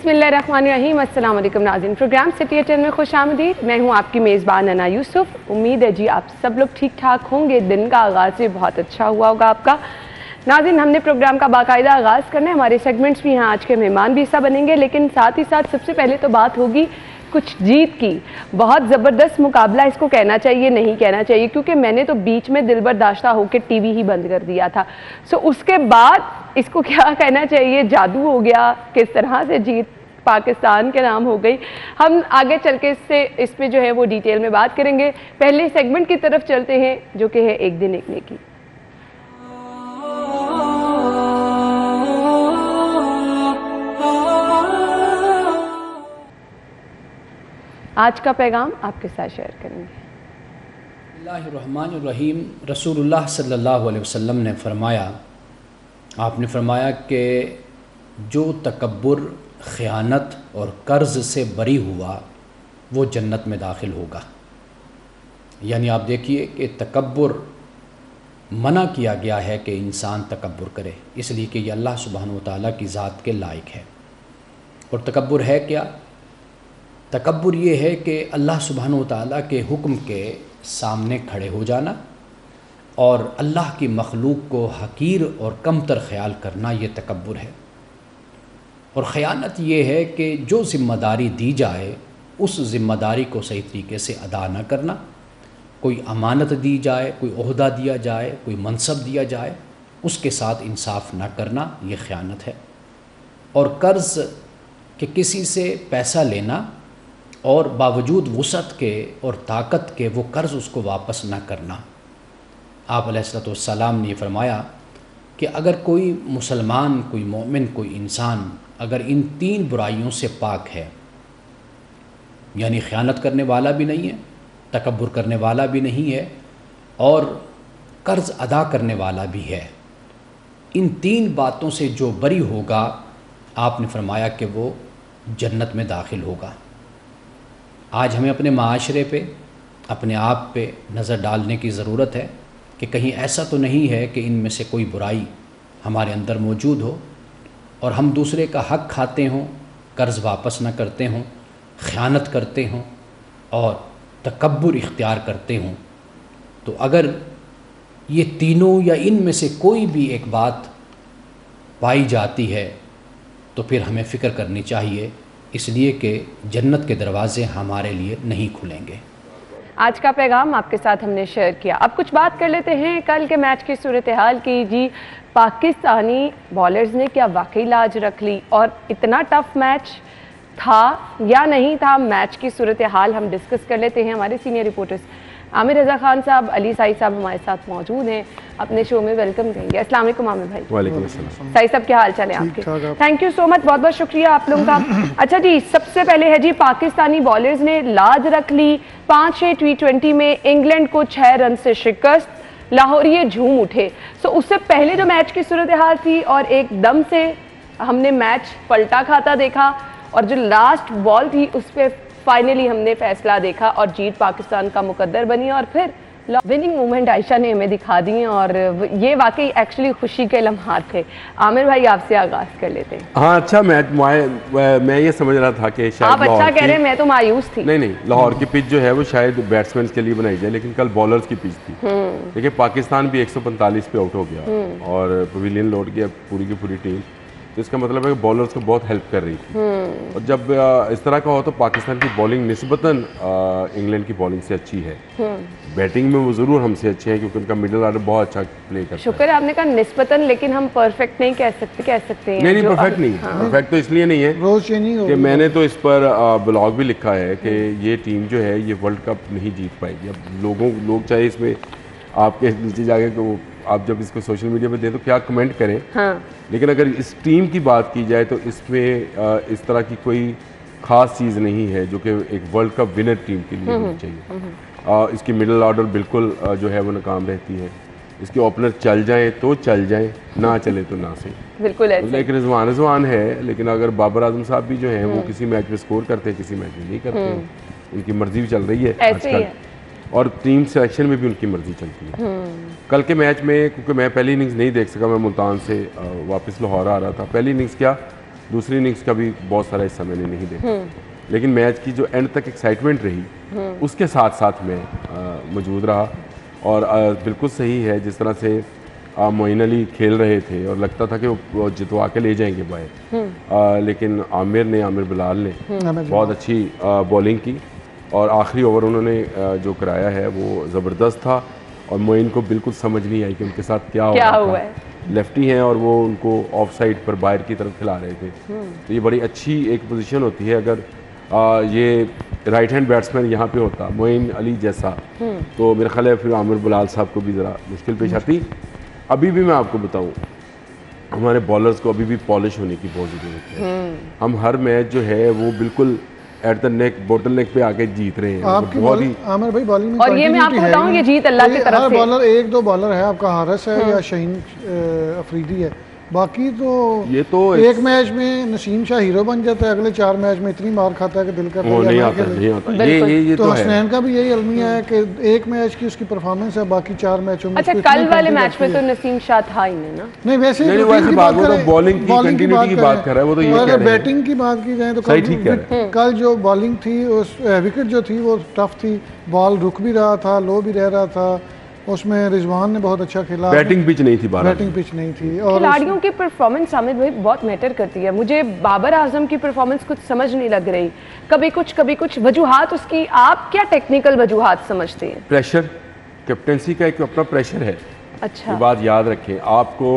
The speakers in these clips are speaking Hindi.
बिस्मिल्लाहिर्रहमानिर्रहीम। अस्सलाम वालेकुम नाज़रीन, प्रोग्राम सिटी एट 10 में खुशामदीद। मैं हूँ आपकी मेज़बान अना यूसुफ। उम्मीद है जी आप सब लोग ठीक ठाक होंगे। दिन का आगाज़ भी बहुत अच्छा हुआ होगा आपका। नाज़रीन, हमने प्रोग्राम का बाकायदा आगाज़ करना है। हमारे सेगमेंट्स भी हैं, आज के मेहमान भी हिस्सा बनेंगे, लेकिन साथ ही साथ सबसे पहले तो बात होगी कुछ जीत की। बहुत ज़बरदस्त मुकाबला इसको कहना चाहिए, नहीं कहना चाहिए, क्योंकि मैंने तो बीच में दिल बर्दाश्ता होकर टीवी ही बंद कर दिया था। सो उसके बाद इसको क्या कहना चाहिए, जादू हो गया। किस तरह से जीत पाकिस्तान के नाम हो गई, हम आगे चल के इस पे जो है वो डिटेल में बात करेंगे। पहले सेगमेंट की तरफ चलते हैं, जो कि है एक दिन एक नेकी। आज का पैगाम आपके साथ शेयर करेंगे। बिस्मिल्लाहिर्रहमानिर्रहीम। रसूलुल्लाह सल्लल्लाहु अलैहि वसल्लम ने फरमाया, आपने फरमाया कि जो तकब्बुर, ख़यानत और कर्ज़ से बरी हुआ वो जन्नत में दाखिल होगा। यानी आप देखिए कि तकब्बुर मना किया गया है कि इंसान तकब्बुर करे, इसलिए कि ये अल्लाह सुब्हानहु व तआला की ज़ात के लायक है। और तकब्बुर है क्या? तकब्बुर ये है कि अल्लाह सुब्हानहु व तआला के हुक्म के सामने खड़े हो जाना और अल्लाह की मखलूक को हकीर और कमतर ख्याल करना, ये तकब्बुर है। और ख़यानत ये है कि जो ज़िम्मेदारी दी जाए उस ज़िम्मेदारी को सही तरीके से अदा न करना। कोई अमानत दी जाए, कोई ओहदा दिया जाए, कोई मनसब दिया जाए, उसके साथ इंसाफ न करना, ये ख़यानत है। और कर्ज़ के किसी से पैसा लेना और बावजूद वुसअत के और ताकत के वो कर्ज़ उसको वापस ना करना। आप अलैहिस्सलाम ने फरमाया कि अगर कोई मुसलमान, कोई मोमिन, कोई इंसान अगर इन तीन बुराइयों से पाक है, यानी ख़यानत करने वाला भी नहीं है, तकब्बुर करने वाला भी नहीं है और कर्ज़ अदा करने वाला भी है, इन तीन बातों से जो बरी होगा, आपने फरमाया कि वो जन्नत में दाखिल होगा। आज हमें अपने माशरे पे, अपने आप पे नज़र डालने की ज़रूरत है कि कहीं ऐसा तो नहीं है कि इनमें से कोई बुराई हमारे अंदर मौजूद हो और हम दूसरे का हक़ खाते हों, कर्ज़ वापस न करते हों, ख़यानत करते हों और तकब्बुर इख्तियार करते हों। तो अगर ये तीनों या इनमें से कोई भी एक बात पाई जाती है तो फिर हमें फ़िक्र करनी चाहिए, इसलिए कि जन्नत के दरवाज़े हमारे लिए नहीं खुलेंगे। आज का पैगाम आपके साथ हमने शेयर किया। अब कुछ बात कर लेते हैं कल के मैच की सूरत हाल की। जी, पाकिस्तानी बॉलर्स ने क्या वाकई लाज रख ली, और इतना टफ मैच था या नहीं था, मैच की सूरत हाल हम डिस्कस कर लेते हैं। हमारे सीनियर रिपोर्टर्स आमिर रज़ा खान साहब, अली साई साहब हमारे साथ मौजूद हैं, अपने शो में वेलकम करेंगे। अस्सलाम वालेकुम आमिर भाई। वालेकुम अस्सलाम। साई साहब क्या हाल चाल है आपके? थैंक यू सो मच, बहुत बहुत शुक्रिया आप लोगों का। अच्छा जी, सबसे पहले है जी, पाकिस्तानी बॉलर्स ने लाज रख ली। 5-6 T20 में इंग्लैंड को 6 रन से शिकस्त, लाहौरिये झूम उठे। सो उससे पहले जो मैच की सूरत हाल थी और एकदम से हमने मैच पलटा खाता देखा और जो लास्ट बॉल थी उस पर फाइनली हमने फैसला देखा और जीत पाकिस्तान का मुकद्दर बनी और फिर विनिंग मोमेंट आयशा ने हमें दिखा दी और ये वाकई एक्चुअली खुशी के लम्हात थे। आमिर भाई आपसे आगाज़ कर लेते हैं। हाँ, अच्छा मैच। मैं ये समझ रहा था कि शायद आप अच्छा कह रहे हैं, मैं तो मायूस थी। नहीं, लाहौर की पिच जो है वो शायद बैट्समैन के लिए बनाई जाए, लेकिन कल बॉलर्स की पिच थी। देखिए, पाकिस्तान भी 145 पे आउट हो गया और पवेलियन लौट गया पूरी की पूरी टीम, तो इसका मतलब है कि बॉलर्स को बहुत हेल्प कर रही थी। और जब इस तरह का हो तो पाकिस्तान की बॉलिंग निस्बतन इंग्लैंड की बॉलिंग से अच्छी है। बैटिंग में वो ज़रूर हमसे अच्छे हैं क्योंकि उनका मिडिल ऑर्डर बहुत अच्छा प्ले करता है। शुक्र है आपने कहा निस्बतन, लेकिन हम परफेक्ट नहीं कह सकते हैं। नहीं, परफेक्ट नहीं। परफेक्ट तो इसलिए नहीं है कि मैंने तो इस पर ब्लॉग भी लिखा है कि ये टीम जो है ये वर्ल्ड कप नहीं जीत पाएगी। अब लोग चाहे इसमें आपके नीचे जाके को आप जब इसको सोशल मीडिया पे दें तो क्या कमेंट करें, हाँ। लेकिन अगर इस टीम की बात की जाए तो इसमें इस तरह की कोई ख़ास चीज़ नहीं है जो कि एक वर्ल्ड कप विनर टीम के लिए होनी चाहिए। इसकी मिडिल ऑर्डर बिल्कुल जो है वो नाकाम रहती है। इसके ओपनर चल जाएं तो चल जाएं, ना चले तो ना सही। बिल्कुल ऐसे। एक रिजवान है, लेकिन अगर बाबर आजम साहब भी जो हैं वो किसी मैच में स्कोर करते हैं, किसी मैच में नहीं करते। उनकी मर्जी भी चल रही है आजकल और टीम सिलेक्शन में भी उनकी मर्जी चलती है। कल के मैच में क्योंकि मैं पहली इनिंग्स नहीं देख सका, मैं मुल्तान से वापस लाहौर आ रहा था। पहली इनिंग्स क्या दूसरी इनिंग्स का भी बहुत सारा हिस्सा मैंने नहीं देखा, लेकिन मैच की जो एंड तक एक्साइटमेंट रही उसके साथ साथ मैं मौजूद रहा। और बिल्कुल सही है जिस तरह से मोइन अली खेल रहे थे और लगता था कि वो जितवा के ले जाएंगे बाहर, लेकिन आमिर बिलाल ने बहुत अच्छी बॉलिंग की और आखिरी ओवर उन्होंने जो कराया है वो ज़बरदस्त था। और मोइन को बिल्कुल समझ नहीं आई कि उनके साथ क्या हुआ है। लेफ्टी हैं और वो उनको ऑफ साइड पर बाहर की तरफ खिला रहे थे, तो ये बड़ी अच्छी एक पोजीशन होती है। अगर ये राइट हैंड बैट्समैन यहाँ पे होता मोइन अली जैसा, तो मेरा ख्याल है फिर आमिर बिलाल साहब को भी ज़रा मुश्किल पेश आती। अभी भी मैं आपको बताऊँ, हमारे बॉलर्स को अभी भी पॉलिश होने की बहुत ज़रूरत है। हम हर मैच जो है वो बिल्कुल एट द नेक बोटल नेक पे आके जीत रहे हैं। आपकी आमिर भाई बॉलिंग में और ये मैं आपको बताऊं ये जीत अल्लाह की तरफ से। बॉलर एक दो बॉलर है आपका, हारिस है या शाहीन अफरीदी है, बाकी तो ये तो एक मैच में नसीम शाह हीरो बन जाता है, अगले 4 मैच में इतनी मार खाता है कि दिल करता है नहीं आता। ये तो हसनैन का भी यही अलमिया है कि एक मैच की उसकी परफॉर्मेंस है, बाकी 4 मैचों में। अच्छा, कल वाले मैच में तो नसीम शाह था ही नहीं ना। वैसे बॉलिंग की कंटिन्यूटी की बात कर रहा है वो, तो ये अगर बैटिंग की बात की जाए तो कल जो बॉलिंग थी उस विकेट जो थी वो टफ थी, बॉल रुक भी रहा था, लो भी रह रहा था, उसमें रिजवान ने बहुत अच्छा खेला। बैटिंग पिच नहीं थी, बैटिंग पिच नहीं थी। और खिलाड़ियों की परफॉर्मेंस आमिर भाई बहुत मैटर करती है। मुझे बाबर आजम की परफॉर्मेंस कुछ समझ नहीं लग रही, कभी कुछ वजूहात उसकी, आप क्या टेक्निकल वजूहात समझते हैं? प्रेशर, कैप्टेंसी का एक अपना प्रेशर है। अच्छा, ये बात याद रखें, आपको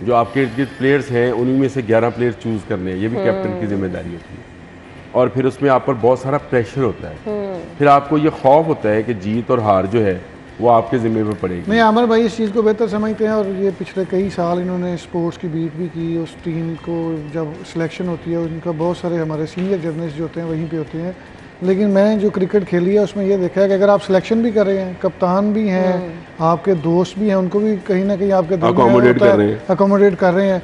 जो आपके इर्द गिर्द प्लेयर्स हैं उन्हीं में से 11 प्लेयर चूज करने हैं, ये भी कैप्टन की जिम्मेदारी होती है। और फिर उसमें आप पर बहुत सारा प्रेशर होता है, फिर आपको ये खौफ होता है कि जीत और हार जो है वो आपके जिम्मे पर पड़ेगी। नहीं, आमिर भाई इस चीज़ को बेहतर समझते हैं, और ये पिछले कई साल इन्होंने स्पोर्ट्स की बीट भी की। उस टीम को जब सिलेक्शन होती है उनका बहुत सारे हमारे सीनियर जर्नलिस्ट जो होते हैं वहीं पे होते हैं, लेकिन मैं जो क्रिकेट खेली है उसमें ये देखा है कि अगर आप सिलेक्शन भी कर रहे हैं, कप्तान भी हैं, आपके दोस्त भी हैं, उनको भी कहीं ना कहीं आपके अकोमोडेट कर रहे हैं,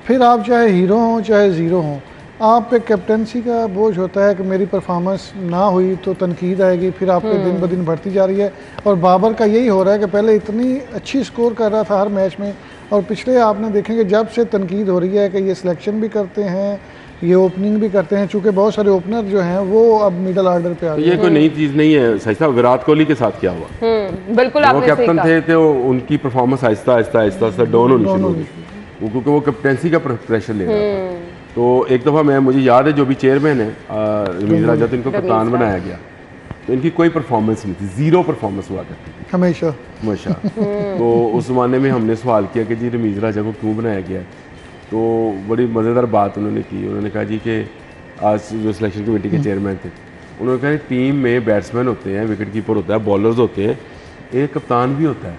फिर आप चाहे हीरो हों चाहे ज़ीरो हों, आप पे कैप्टनसी का बोझ होता है कि मेरी परफॉर्मेंस ना हुई तो तनकीद आएगी, फिर आपके दिन ब दिन बढ़ती जा रही है। और बाबर का यही हो रहा है कि पहले इतनी अच्छी स्कोर कर रहा था हर मैच में, और पिछले आपने देखेंगे जब से तनकीद हो रही है कि ये सिलेक्शन भी करते हैं, ये ओपनिंग भी करते हैं, चूँकि बहुत सारे ओपनर जो हैं वो अब मिडल ऑर्डर पे आ गए। ये कोई नई चीज़ नहीं है। सही साहब, विराट कोहली के साथ क्या हुआ? बिल्कुल, वो कैप्टन थे तो उनकी परफॉर्मेंस आहिस्ता डाउन होनी शुरू हो गई, क्योंकि वो कैप्टेंसी का प्रेशर ले रहा था। तो एक दफ़ा मुझे याद है, जो भी चेयरमैन है रमीज़ राजा, तो इनको कप्तान बनाया गया, तो इनकी कोई परफॉर्मेंस नहीं थी, 0 परफॉर्मेंस हुआ करती थी हमेशा। तो उस ज़माने में हमने सवाल किया कि जी रमीज़ राजा को क्यों बनाया गया? तो बड़ी मज़ेदार बात उन्होंने की। उन्होंने कहा जी कि आज जो सिलेक्शन कमेटी के चेयरमैन थे, उन्होंने कहा टीम में बैट्समैन होते हैं, विकेट कीपर होता है, बॉलर्स होते हैं, एक कप्तान भी होता है।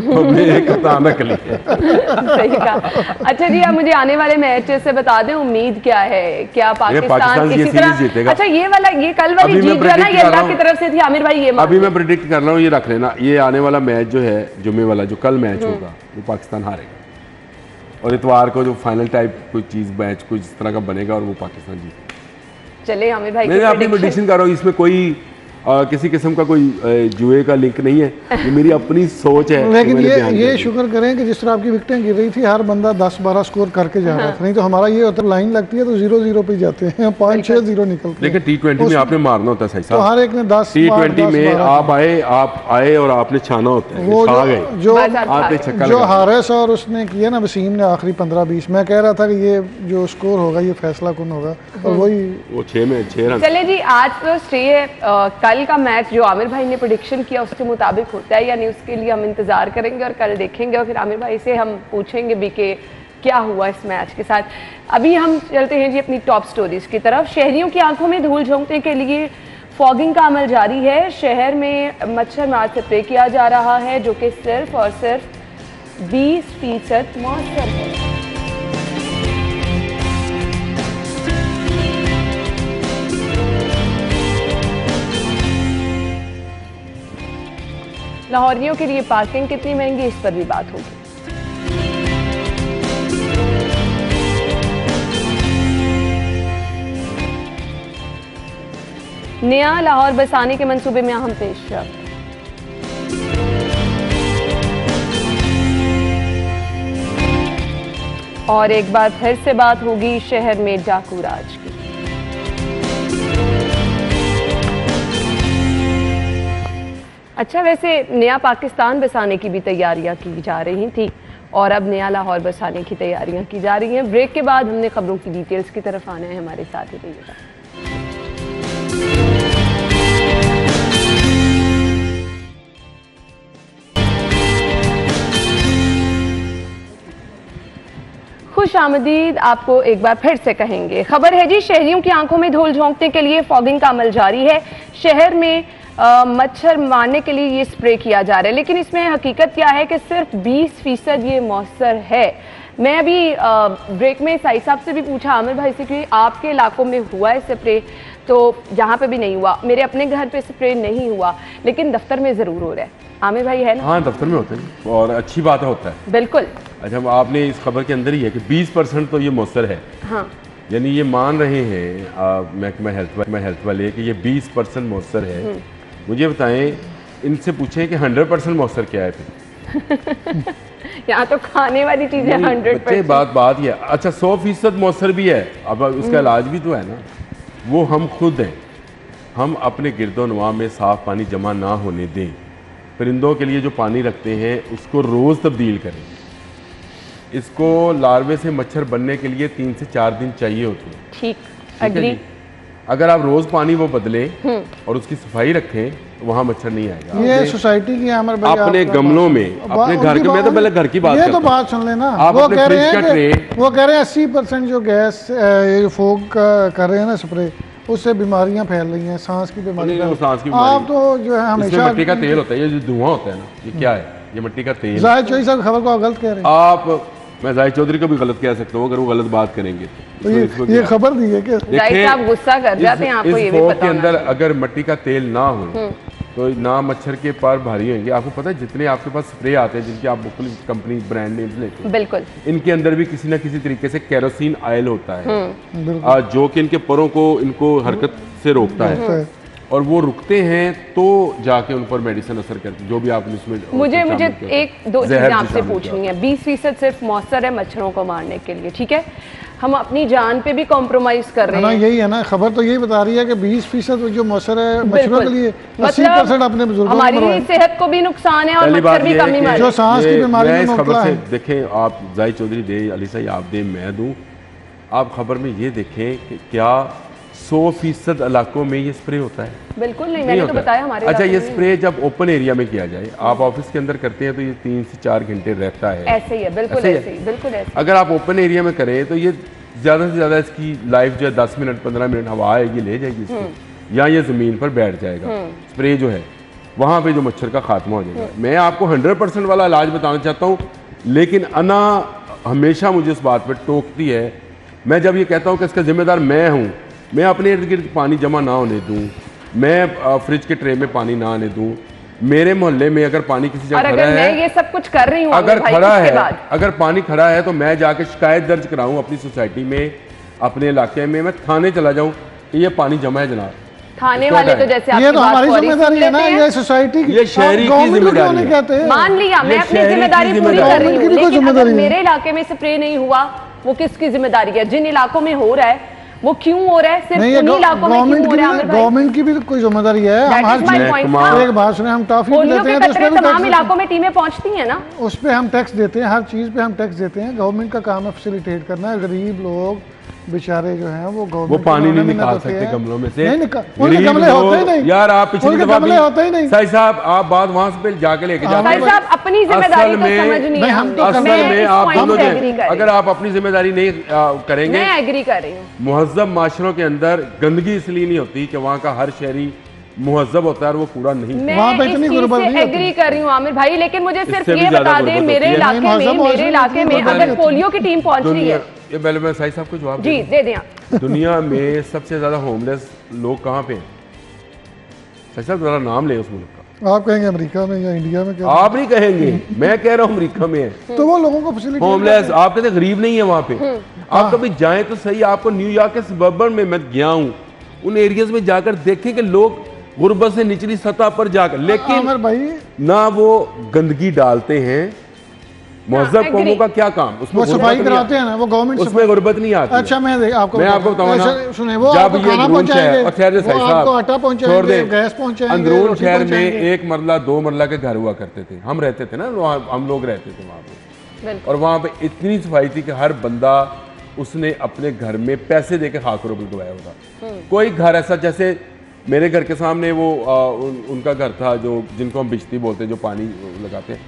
हमने एक कप्तान रख लिया। सही कहा। अच्छा जी, आप मुझे आने वाले मैच से बता दें, उम्मीद क्या है? क्या पाकिस्तान इसी तरह जीतेगा? अच्छा, ये कल वाली जीत जो है ना, ये अल्लाह की तरफ से थी आमिर भाई। ये अभी मैं प्रेडिक्ट कर रहा हूँ, ये रख लेना, ये आने वाला मैच जो है जुम्मे वाला जो कल मैच होगा वो पाकिस्तान हारेगा, और इतवार को जो फाइनल टाइप कोई चीज़ मैच कुछ इस तरह का बनेगा और वो पाकिस्तान जीतेगा। चले आमिर भाई, मैं अपनी प्रेडिक्शन कर रहा हूँ, इसमें कोई किसी किस्म का कोई जुए का लिंक नहीं है, ये मेरी अपनी सोच है। लेकिन ये शुक्र करें कि जिस तरह आपकी विकेटें गिर रही थी, हर बंदा 10-12 स्कोर करके जा रहा था, नहीं तो हमारा ये होता लाइन लगती है तो 0-0 पे जाते हैं, 5-6-0 निकलते हैं। लेकिन T20 में आपने मारना होता है सही साहब, तो हर एक ने 10 T20 में आप आए और आपने छाना होता है, वो छा गए जो हारिस और उसने किया ना वसीम ने आखिरी 15-20, मैं कह रहा था कि ये जो स्कोर होगा ये फैसला कौन होगा, और वो 6 रन। चले जी, आज तो स्टे है, कल का मैच जो आमिर भाई ने प्रेडिक्शन किया उसके मुताबिक होता है या नहीं, उसके लिए हम इंतजार करेंगे और कल देखेंगे, और फिर आमिर भाई से हम पूछेंगे भी कि क्या हुआ इस मैच के साथ। अभी हम चलते हैं जी अपनी टॉप स्टोरीज की तरफ। शहरियों की आंखों में धूल झोंकने के लिए फॉगिंग का अमल जारी है। शहर में मच्छर मार स्प्रे किया जा रहा है, जो कि सिर्फ और सिर्फ 20% मौसर है। लाहौरियों के लिए पार्किंग कितनी महंगी, इस पर भी बात होगी। नया लाहौर बसाने के मंसूबे में अहम पेशरफ्त। और एक बार फिर से बात होगी शहर में डाकू राज की। अच्छा, वैसे नया पाकिस्तान बसाने की भी तैयारियां की जा रही थी और अब नया लाहौर बसाने की तैयारियां की जा रही हैं। ब्रेक के बाद हमने खबरों की डिटेल्स की तरफ आना है, हमारे साथ ही रहिएगा। खुश आमदीद आपको एक बार फिर से कहेंगे। खबर है जी, शहरियों की आंखों में धूल झोंकने के लिए फॉगिंग का अमल जारी है। शहर में मच्छर मारने के लिए ये स्प्रे किया जा रहा है, लेकिन इसमें हकीकत क्या है कि सिर्फ 20% ये मौसर है। मैं अभी ब्रेक में साई साहब से भी पूछा, आमिर भाई से, कि आपके इलाकों में हुआ है स्प्रे, तो यहाँ पे भी नहीं हुआ। मेरे अपने घर पे स्प्रे नहीं हुआ, लेकिन दफ्तर में ज़रूर हो रहा है। आमिर भाई है ना? हाँ, दफ्तर में होते हैं और अच्छी बात होता है। बिल्कुल। अच्छा, आपने इस खबर के अंदर ही है कि 20% तो ये मौसर है। हाँ, यानी ये मान रहे हैं महकमा हेल्थ वाले कि ये 20% मौसर है। मुझे बताएं, इनसे पूछें कि 100% मौसर क्या है फिर? यहाँ तो खाने वाली चीजें 100%। बात ये, अच्छा 100% मौसर भी है, अब उसका इलाज भी तो है ना। वो हम खुद हैं। हम अपने गिरदोनवा में साफ पानी जमा ना होने दें। परिंदों के लिए जो पानी रखते हैं उसको रोज़ तब्दील करें। इसको लार्वे से मच्छर बनने के लिए 3 से 4 दिन चाहिए होते हैं। ठीक, एग्री। अगर आप रोज पानी वो बदलें और उसकी सफाई रखें तो वहाँ मच्छर नहीं आएगा। ये सोसाइटी की आमिर भाई अपने गमलों में, अपने घर के, मैं तो पहले घर की बात ये तो बात सुन लेना। वो कह रहे हैं 80% जो गैस फोग कर रहे हैं ना स्प्रे, उससे बीमारियां फैल रही हैं, सांस की बीमारी। आप तो जो है हमेशा मिट्टी का तेल होता है, ये जो धुआं होता है ना, ये क्या है? ये मिट्टी का तेल। जाहिद चौधरी साहब खबर को गलत कह रहे हैं आप। मैं जाहिद चौधरी को भी गलत कह सकता हूँ अगर वो गलत बात करेंगे तो ये खबर दी है कि जाहिद साहब गुस्सा कर जाते हैं, आपको ये भी पता के अंदर अगर मिट्टी का तेल ना हो तो ना मच्छर के पार भारी होंगे। आपको पता है जितने आपके पास स्प्रे आते हैं जिनके आप मुख्तलिफ कंपनी ब्रांड नेम्स लेते हैं, बिल्कुल इनके अंदर भी किसी ना किसी तरीके से केरोसिन ऑयल होता है जो कि इनके परों को, इनको हरकत से रोकता है और वो रुकते हैं तो जाके उन पर मेडिसिन असर करती है। जो भी आप इसमें मुझे एक दो चीजें आपसे पूछनी है। 20% सिर्फ मौसर है मच्छरों को मारने के लिए, ठीक है? हम अपनी जान पे भी कॉम्प्रोमाइज कर रहे हैं। यही है ना, खबर तो यही बता रही है कि 20% जो मौसर है मच्छरों के लिए, 80% अपने बुजुर्गों हमारी सेहत को भी नुकसान है और मच्छर भी कम ही मारे। जो सांस की बीमारी में मुब्तला है। देखें आप, जाहिद चौधरी दे, अली साहब आप दे, मैं दूं, आप खबर में ये देखें कि क्या 100% इलाकों में ये स्प्रे होता है? बिल्कुल नहीं, मैंने तो बताया हमारे। अच्छा, ये स्प्रे जब ओपन एरिया में किया जाए, आप ऑफिस के अंदर करते हैं तो ये 3 से 4 घंटे रहता है। ऐसे ही है, बिल्कुल ऐसे ही, बिल्कुल ऐसे। अगर आप ओपन एरिया में करें तो ये ज़्यादा से ज़्यादा इसकी लाइफ जो है 10 मिनट 15 मिनट हवा आएगी, ले जाएगी इसको, या ये ज़मीन पर बैठ जाएगा। स्प्रे जो है वहाँ पे जो मच्छर का खात्मा हो जाएगा। मैं आपको 100% वाला इलाज बताना चाहता हूँ, लेकिन अना हमेशा मुझे इस बात पर टोकती है। मैं जब ये कहता हूँ कि इसका जिम्मेदार मैं हूँ, मैं अपने इर्द गिर्द पानी जमा ना होने दूँ, मैं फ्रिज के ट्रे में पानी ना आने दूँ, मेरे मोहल्ले में अगर पानी किसी जगह खड़ा है, मैं ये सब कुछ कर रही हूँ, अगर खड़ा है, अगर पानी खड़ा है तो मैं जाके शिकायत दर्ज कराऊँ अपनी सोसाइटी में, अपने इलाके में, मैं थाने चला जाऊँ कि ये पानी जमा है जनाब। थाने वाले तो जैसे ये तो हमारी जिम्मेदारी है ना, ये सोसाइटी की, ये शहरी की जिम्मेदारी है। मान लिया, मैं अपनी जिम्मेदारी पूरी कर रही हूँ, लेकिन अगर मेरे इलाके में स्प्रे नहीं हुआ, वो किसकी जिम्मेदारी है? जिन इलाकों में हो रहा है वो क्यों हो रहा है? सिर्फ उन्हीं इलाकों में क्यों हो रहा है? गवर्नमेंट की भी कोई जिम्मेदारी है। हम हर चीज, एक बात सुने, हम टॉफी देते हैं तो उस पे भी तमाम इलाकों में टीमें पहुंचती हैं ना, उस पे हम टैक्स देते हैं, हर चीज पे हम टैक्स देते हैं। गवर्नमेंट का काम है फैसिलिटेट करना। गरीब लोग बेचारे जो हैं वो पानी नहीं निकाल सकते गमलों में से, गमले होते ही नहीं यार। आप पिछली दफा गमले होते ही नहीं। साई साहब आप बात वहां से जाके लेके जाते हैं। साई साहब अपनी जिम्मेदारी को समझ नहीं है। असल में आप दोनों, अगर आप अपनी जिम्मेदारी नहीं करेंगे, मैं एग्री कर रही हूँ। मुहज्जब माशरों के अंदर गंदगी इसलिए नहीं होती कि वहाँ का हर शहरी मुहज्जब होता है और वो कूड़ा नहीं। वहाँ पे इतनी गुर्बत नहीं होती। एग्री कर रही हूँ आमिर भाई, लेकिन मुझे सिर्फ ये बता दें, मेरे इलाके में अगर पोलियो की टीम पहुंच रही है, ये पहले मैं साई साहब को जवाब जी दे दें। दुनिया में सबसे ज्यादा होमलेस लोग कहाँ पे हैं? साई साहब जरा नाम ले उस मुल्क का। आप कहेंगे अमेरिका में या इंडिया में? आप नहीं कहेंगे, मैं कह रहा हूँ अमेरिका में है। तो वो लोगों को फैसिलिटी होमलेस, आप कहते गरीब नहीं है वहाँ पे। आप कभी जाएं तो सही, आपको न्यूयॉर्क के सबर्बन में मैं गया हूँ, उन एरियाज में जाकर देखें कि लोग गुर्बत से निचली सतह पर जाकर, लेकिन भाई ना वो गंदगी डालते हैं, महज़ब कौमों का क्या काम, उसमें वो सफाई कराते हैं ना, वो गवर्नमेंट उसमें गुर्बत नहीं आती। अच्छा मैं आपको बताऊँ ना, सुने वो जब ये अंदरून शहर और खैर वो आपको आटा पहुंचाएंगे, गैस पहुंचाएंगे, अंदरून शहर में 1 मरला 2 मरला के घर हुआ करते थे, हम रहते थे ना, हम लोग रहते थे वहाँ पे, और वहाँ पे इतनी सफाई थी कि हर बंदा उसने अपने घर में पैसे दे के खाक रोब लगवाया होता। कोई घर ऐसा, जैसे मेरे घर के सामने वो उनका घर था जो जिनको हम बिजली बोलते हैं, जो पानी लगाते हैं,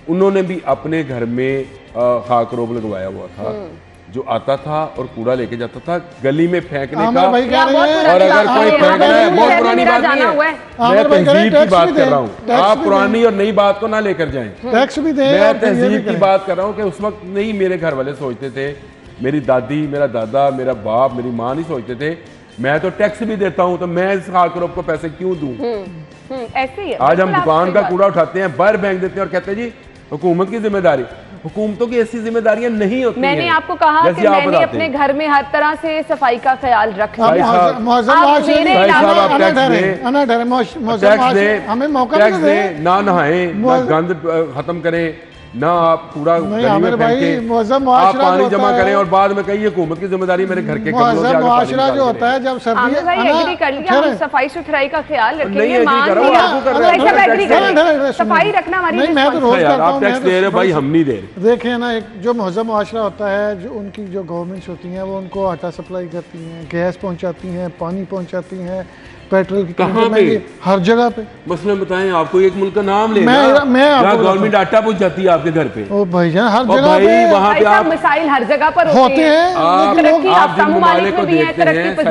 उन्होंने भी अपने घर में खाक रोब लगवाया हुआ था, जो आता था और कूड़ा लेके जाता था गली में फेंकने का। और अगर कोई फेंक रहा है, बहुत पुरानी बात नहीं है, मैं तहजीब की बात कर रहा हूँ, आप पुरानी और नई बात को ना लेकर जाएं, टैक्स भी दें। मैं तहजीब की बात कर रहा हूँ कि उस वक्त नहीं मेरे घर वाले सोचते थे, मेरी दादी, मेरा दादा, मेरा बाप, मेरी माँ नहीं सोचते थे, मैं तो टैक्स भी देता हूँ तो मैं इस खाक रोब को पैसे क्यों दूं? ऐसे ही है। आज हम दुकान का कूड़ा उठाते हैं, बाहर फेंक देते हैं और कहते हैं जी हुकूमत की जिम्मेदारी। हुकूमतों की ऐसी जिम्मेदारियां नहीं होती। मैंने आपको कहा कि मैंने अपने घर में हर तरह से सफाई का ख्याल रखा है। टैक्स दें, ना नहाएं, ना गंद खत्म करें, ना आप कूड़ा गली में फेंकें, आप पानी जमा करें और बाद में कहिए हुकूमत की जिम्मेदारी मेरे घर के मुआशरा जो होता है जब सफाई सुथराई का ख्याल रखेंगे, सफाई रखना हमारी मैं तो रोज करता हूं, टैक्स दे रहे भाई, हम नहीं दे रहे। देखें ना, एक जो महज़ब मुआशरा होता है, जो उनकी जो गवर्नमेंट्स होती हैं वो उनको आटा सप्लाई करती हैं, गैस पहुंचाती हैं, पानी पहुंचाती हैं, पेट्रोल की कहाँ पे? हर जगह पे। मसलन बताएं, आपको एक मुल्क का नाम लेना, मैं गवर्नमेंट आटा पहुंचाती है आपके घर पे। ओ भाईजान, हर जगह पे वहाँ पे आप मिसाइल हर जगह पर होते हैं। आप जिन ममालिक को देखते हैं,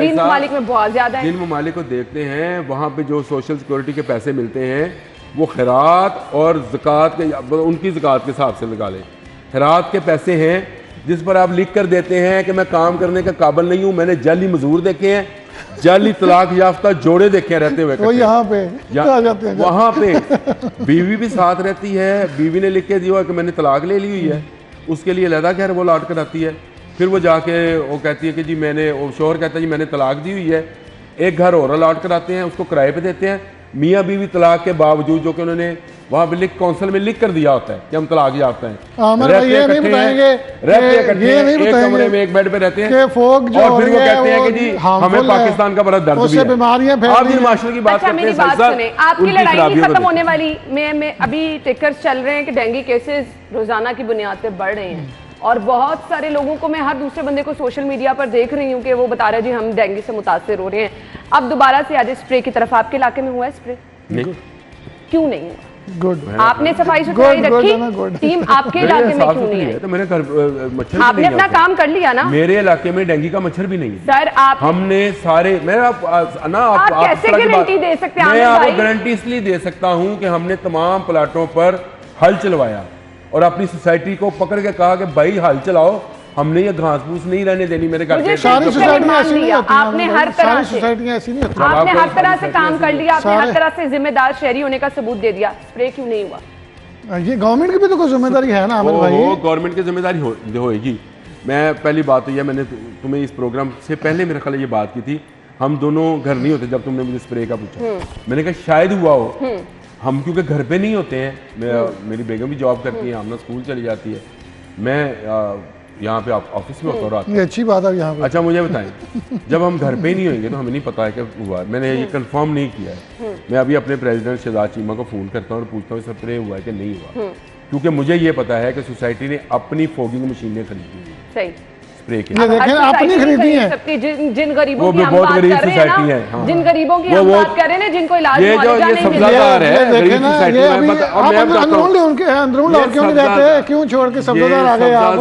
जिन ममालिक को देखते हैं, वहाँ पे जो सोशल सिक्योरिटी के पैसे मिलते हैं वो खैरात और ज़कात के, उनकी ज़कात के हिसाब से लगा लें, खैरात के पैसे हैं जिस पर आप लिख कर देते हैं कि मैं काम करने का काबिल नहीं हूँ। मैंने जाली मजदूर देखे हैं, जाली तलाक याफ्ता जोड़े देखे रहते हुए, वो यहाँ पे आ जाते हैं। वहाँ पे बीवी भी साथ रहती है, बीवी ने लिख के दिया कि मैंने तलाक ले ली हुई है, उसके लिए लहदा खैर वो लौट कर आती है, फिर वो जाके वो कहती है कि जी मैंने, वो शोहर कहता है जी मैंने तलाक दी हुई है, एक घर और लौट कर आते हैं, उसको किराए पे देते हैं। मियाँ बीवी तलाक के बावजूद, जो कि उन्होंने वहाँ पे कौंसल में लिख कर दिया होता है कि हम तलाक याफ्ता हैं, रहते एक कमरे में एक बेड पे रहते हैं, और फिर वो कहते हैं कि जी हमें पाकिस्तान का बड़ा दर्द भी है। बीमारियां आप जिन माशरे की बात करते हैं, आपकी लड़ाई नहीं खत्म होने वाली। मैं अभी टिकर्स चल रहे हैं कि डेंगू केसेस रोजाना की बुनियाद पे बढ़ रहे हैं, और बहुत सारे लोगों को मैं हर दूसरे बंदे को सोशल मीडिया पर देख रही हूँ कि वो बता रहे हैं जी हम डेंगू से मुतासिर हो रहे हैं। अब दोबारा से आज स्प्रे की तरफ, आपके इलाके में हुआ है स्प्रे? नहीं। क्यों नहीं हुआ? गुड, आपने सफाई सुथराई रखी, टीम आपके इलाके में क्यों नहीं है? तो मेरे घर मच्छर, आपने अपना काम कर लिया ना? मेरे इलाके में डेंगू का मच्छर भी नहीं है सर। आप हमने सारे, मैं आप कैसे गारंटी दे सकते हैं? मैं आपको गारंटी इसलिए दे सकता हूं कि हमने तमाम प्लाटों पर हल चलवाया और अपनी सोसाइटी को पकड़ के कहा कि भाई हल चलाओ, हमने ये घास फूस नहीं रहने देनी मेरे घर के। सारी सोसाइटियां ऐसी नहीं होती, आपने हर तरह से सोसाइटियां ऐसी नहीं होती, आपने हर तरह से काम कर लिया, आपने हर तरह से जिम्मेदार शहरी होने का सबूत दे दिया, स्प्रे क्यों नहीं हुआ? ये गवर्नमेंट की भी तो कोई जिम्मेदारी है ना आमिर भाई। गवर्नमेंट की जिम्मेदारी होएगी। मैं पहली बात तो यह, मैंने तुम्हें इस प्रोग्राम से पहले मेरे ख्याल ये बात की थी, हम दोनों घर नहीं होते जब तुमने मुझे स्प्रे का पूछा, मैंने कहा शायद हुआ हो, हम क्योंकि घर पे नहीं होते हैं, मेरी बेगम भी जॉब करती है, आमना स्कूल चली जाती है, मैं यहाँ पे ऑफिस में होता रहा। ये अच्छी बात है यहाँ पे। अच्छा मुझे बताएं, जब हम घर पे ही नहीं होंगे तो हमें नहीं पता है कि हुआ, मैंने ये कंफर्म नहीं किया है। मैं अभी अपने प्रेसिडेंट शहजाद चीमा को फ़ोन करता हूँ और पूछता हूँ स्प्रे हुआ है कि नहीं हुआ, क्योंकि मुझे ये पता है कि सोसाइटी ने अपनी फोगिंग मशीनें खरीदी हुई सही स्प्रे के। ये देखें अपनी खरीदी है, जिन गरीबों की हम बहुत बात गरीब कर रहे हैं सोसाइटी है, ना, जिन गरीबों की हम बात कर रहे हैं ना, जिनको इलाज ये जो ये सब्जादार है देखे ना, ये अभी अंदरून लौट क्यों नहीं रहते, क्यों छोड़ के सब्जादार आ गए आप?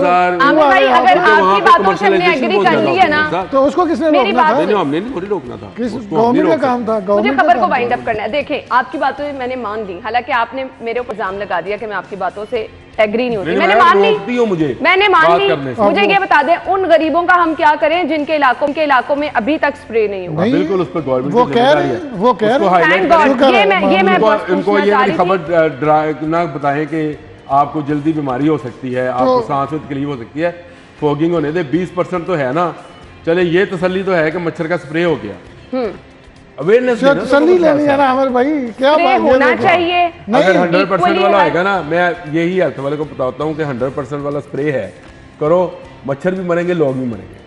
भाई अगर आपकी बातों से हमने एग्री कर ली है ना, तो उसको किसने रोकना था? हमने नहीं थोड़ी रोकना था, गवर्नमेंट का काम था। मुझे खबर को वाइंड अप करना है। देखें, आपकी बातों मैंने मान ली, हालांकि आपने मेरे ऊपर इल्जाम लगा दिया कि मैं आपकी बातों से एग्री नहीं होती, मैंने मान ली, मैंने मान ली। मुझे ये बता दें, उन गरीबों का हम क्या करें जिनके इलाकों में अभी तक स्प्रे नहीं हुआ? बिल्कुल उस पर गवर्नमेंट वो कह रहे इनको ये खबर ना बताएं कि आपको जल्दी बीमारी हो सकती है, आपको सांस में तकलीफ हो सकती है, फॉगिंग होने दे, 20% तो है ना, चले ये तसल्ली तो है कि मच्छर का स्प्रे हो गया। अवेयरनेस तसल्ली लेनी है ना आमिर भाई, क्या स्प्रे होना चाहिए। अगर 100% Equally वाला हर- होगा ना, मैं यही हेल्थ वाले को बताता हूँ कि 100% वाला स्प्रे है, करो, मच्छर भी मरेंगे, लोग भी मरेंगे।